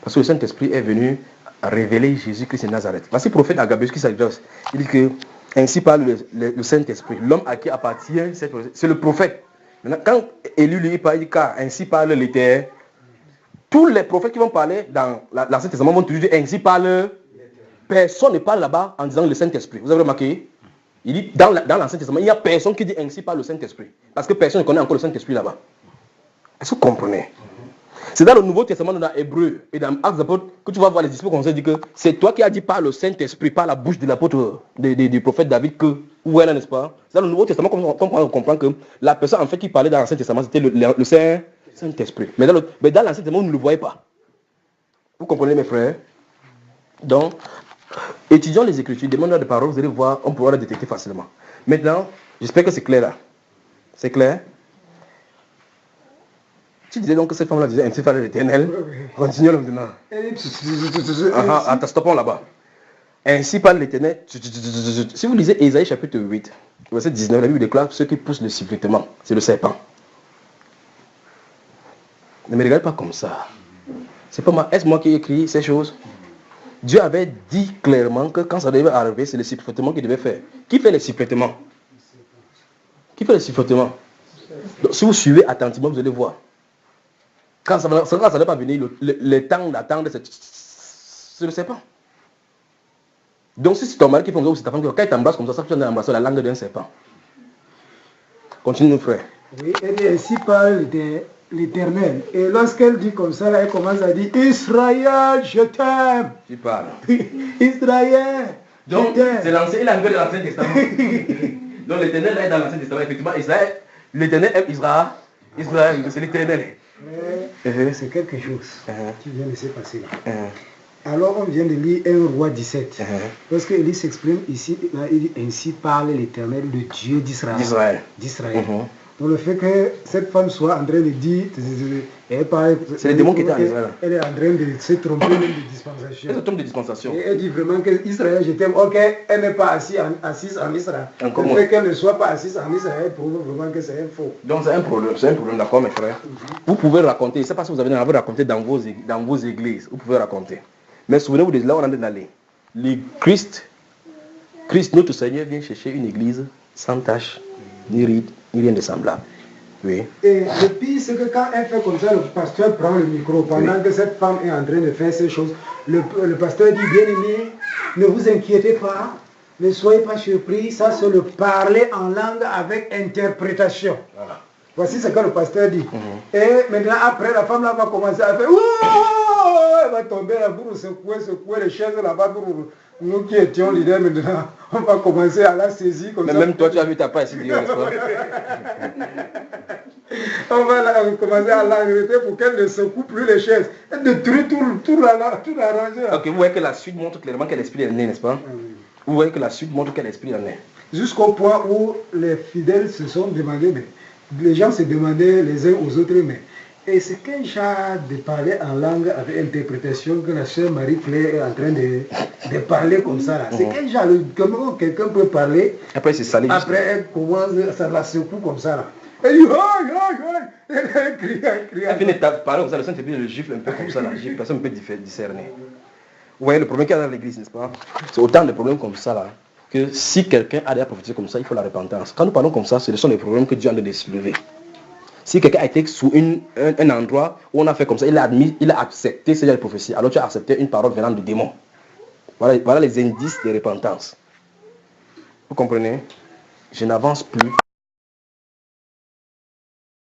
Parce que le Saint-Esprit est venu révéler Jésus-Christ de Nazareth. Voici le prophète Agabus qui s'adresse. Il dit que ainsi parle le Saint-Esprit. L'homme à qui appartient, c'est le prophète. Maintenant, quand Élie lui parle, il dit car ainsi parle l'Éternel. Tous les prophètes qui vont parler dans l'Ancien Testament vont toujours dire ainsi parle. Personne ne parle là-bas en disant le Saint-Esprit. Vous avez remarqué? Il dit dans l'Ancien Testament, il n'y a personne qui dit ainsi par le Saint-Esprit. Parce que personne ne connaît encore le Saint-Esprit là-bas. Est-ce que vous comprenez? C'est dans le Nouveau Testament, dans Hébreu et dans Actes des Apôtres, que tu vas voir les discours qu'on s'est dit que c'est toi qui as dit par le Saint-Esprit, par la bouche de l'apôtre, du prophète David, que, ou elle, n'est-ce pas? C'est dans le Nouveau Testament qu'on comprend que la personne en fait qui parlait dans l'Ancien Testament, c'était le Saint-Esprit. Mais dans l'Ancien Testament, vous ne le voyez pas. Vous comprenez, mes frères? Donc, étudions les Écritures, demandons des paroles, vous allez voir, on pourra les détecter facilement. Maintenant, j'espère que c'est clair là. C'est clair? Tu disais donc que cette femme-là disait ainsi par l'Éternel. Continuons maintenant. Attends, stoppons là-bas. Ainsi par l'Éternel. Si vous lisez Ésaïe chapitre 8, verset 19, la Bible déclare ceux qui poussent le siffletement, c'est le serpent. Ne me regarde pas comme ça. C'est pas moi. Est-ce moi qui ai écrit ces choses? Dieu avait dit clairement que quand ça devait arriver, c'est le siffletement qu'il devait faire. Qui fait le siffletement? Qui fait le siffletement? Donc, si vous suivez attentivement, vous allez voir. Quand ça ne va pas venir, le temps d'attendre, c'est le serpent. Donc si c'est ton mari qui fait comme ça, c'est ta femme qui quand il t'embrasse comme ça, tu as embrassé la langue d'un serpent. Continue, nos frères. Oui, elle dit ainsi parle l'Éternel. Et lorsqu'elle dit comme ça, là, elle commence à dire Israël, je t'aime. Tu parles. Israël, donc, je t'aime. c'est l'ancien, il a de l'Ancien Testament. Donc l'Éternel est dans l'Ancien Testament. Effectivement, Israël, l'Éternel aime Israël. Israël, c'est l'Éternel. Mais c'est quelque chose qui vient de se passer là. Alors on vient de lire 1 Roi 17. Lorsque Élie s'exprime ici, là, il dit ainsi parle l'Éternel, le Dieu d'Israël. Donc le fait que cette femme soit en train de dire, c'est le démon qui était en Israël. Elle est en train de se tromper même de dispensation. Elle se trompe de dispensation. Et elle dit vraiment que Israël, je t'aime. Ok, elle n'est pas assise en Israël. Encore le fait qu'elle ne soit pas assise en Israël prouve vraiment que c'est un faux. Donc c'est un problème, d'accord mes frères. Vous pouvez raconter, je ne sais pas si vous avez raconté dans vos églises, vous pouvez raconter. Mais souvenez-vous de là où on est en train d'aller. Christ, notre Seigneur, vient chercher une église sans tache, ni ride, ni rien de semblable. Oui. Et le pire, c'est que quand elle fait comme ça, le pasteur prend le micro. Pendant que cette femme est en train de faire ces choses, le pasteur dit, bien aimé, ne vous inquiétez pas, ne soyez pas surpris, ça c'est le parler en langue avec interprétation. Voilà. Voici ce que le pasteur dit. Et maintenant, après, la femme là va commencer à faire, elle va tomber là pour secouer les chaises là-bas pour nous qui étions leaders maintenant. On va commencer à la saisir comme Mais ça. même toi, tu as vu ta part ici, n'est-ce pas? On va commencer à l'arrêter pour qu'elle ne secoue plus les chaises. Elle détruit tout l'arrangé. Ok, vous voyez que la suite montre clairement quel esprit est né, n'est-ce pas? Vous voyez que la suite montre quel esprit en est. Jusqu'au point où les fidèles se sont demandé, mais les gens se demandaient les uns aux autres, mais est-ce quel genre de parler en langue avec interprétation que la sœur Marie-Claire est en train de parler comme ça là? C'est quel genre, comment quelqu'un peut parler? Après, c'est salé. Après, elle commence, ça la secoue comme ça là. Elle dit, elle crie. Elle finit de parler comme ça, le Saint-Esprit le gifle un peu comme ça, la gifle, personne ne peut discerner. Vous voyez le problème qu'il y a dans l'église, n'est-ce pas? C'est autant de problèmes comme ça là, que si quelqu'un a déjà prophétisé comme ça, il faut la repentance. Quand nous parlons comme ça, ce sont les problèmes que Dieu a de soulever. Si quelqu'un a été sous un endroit où on a fait comme ça, il a accepté ce genre de prophétie, alors tu as accepté une parole venant du démon. Voilà les indices de repentance. Vous comprenez? Je n'avance plus.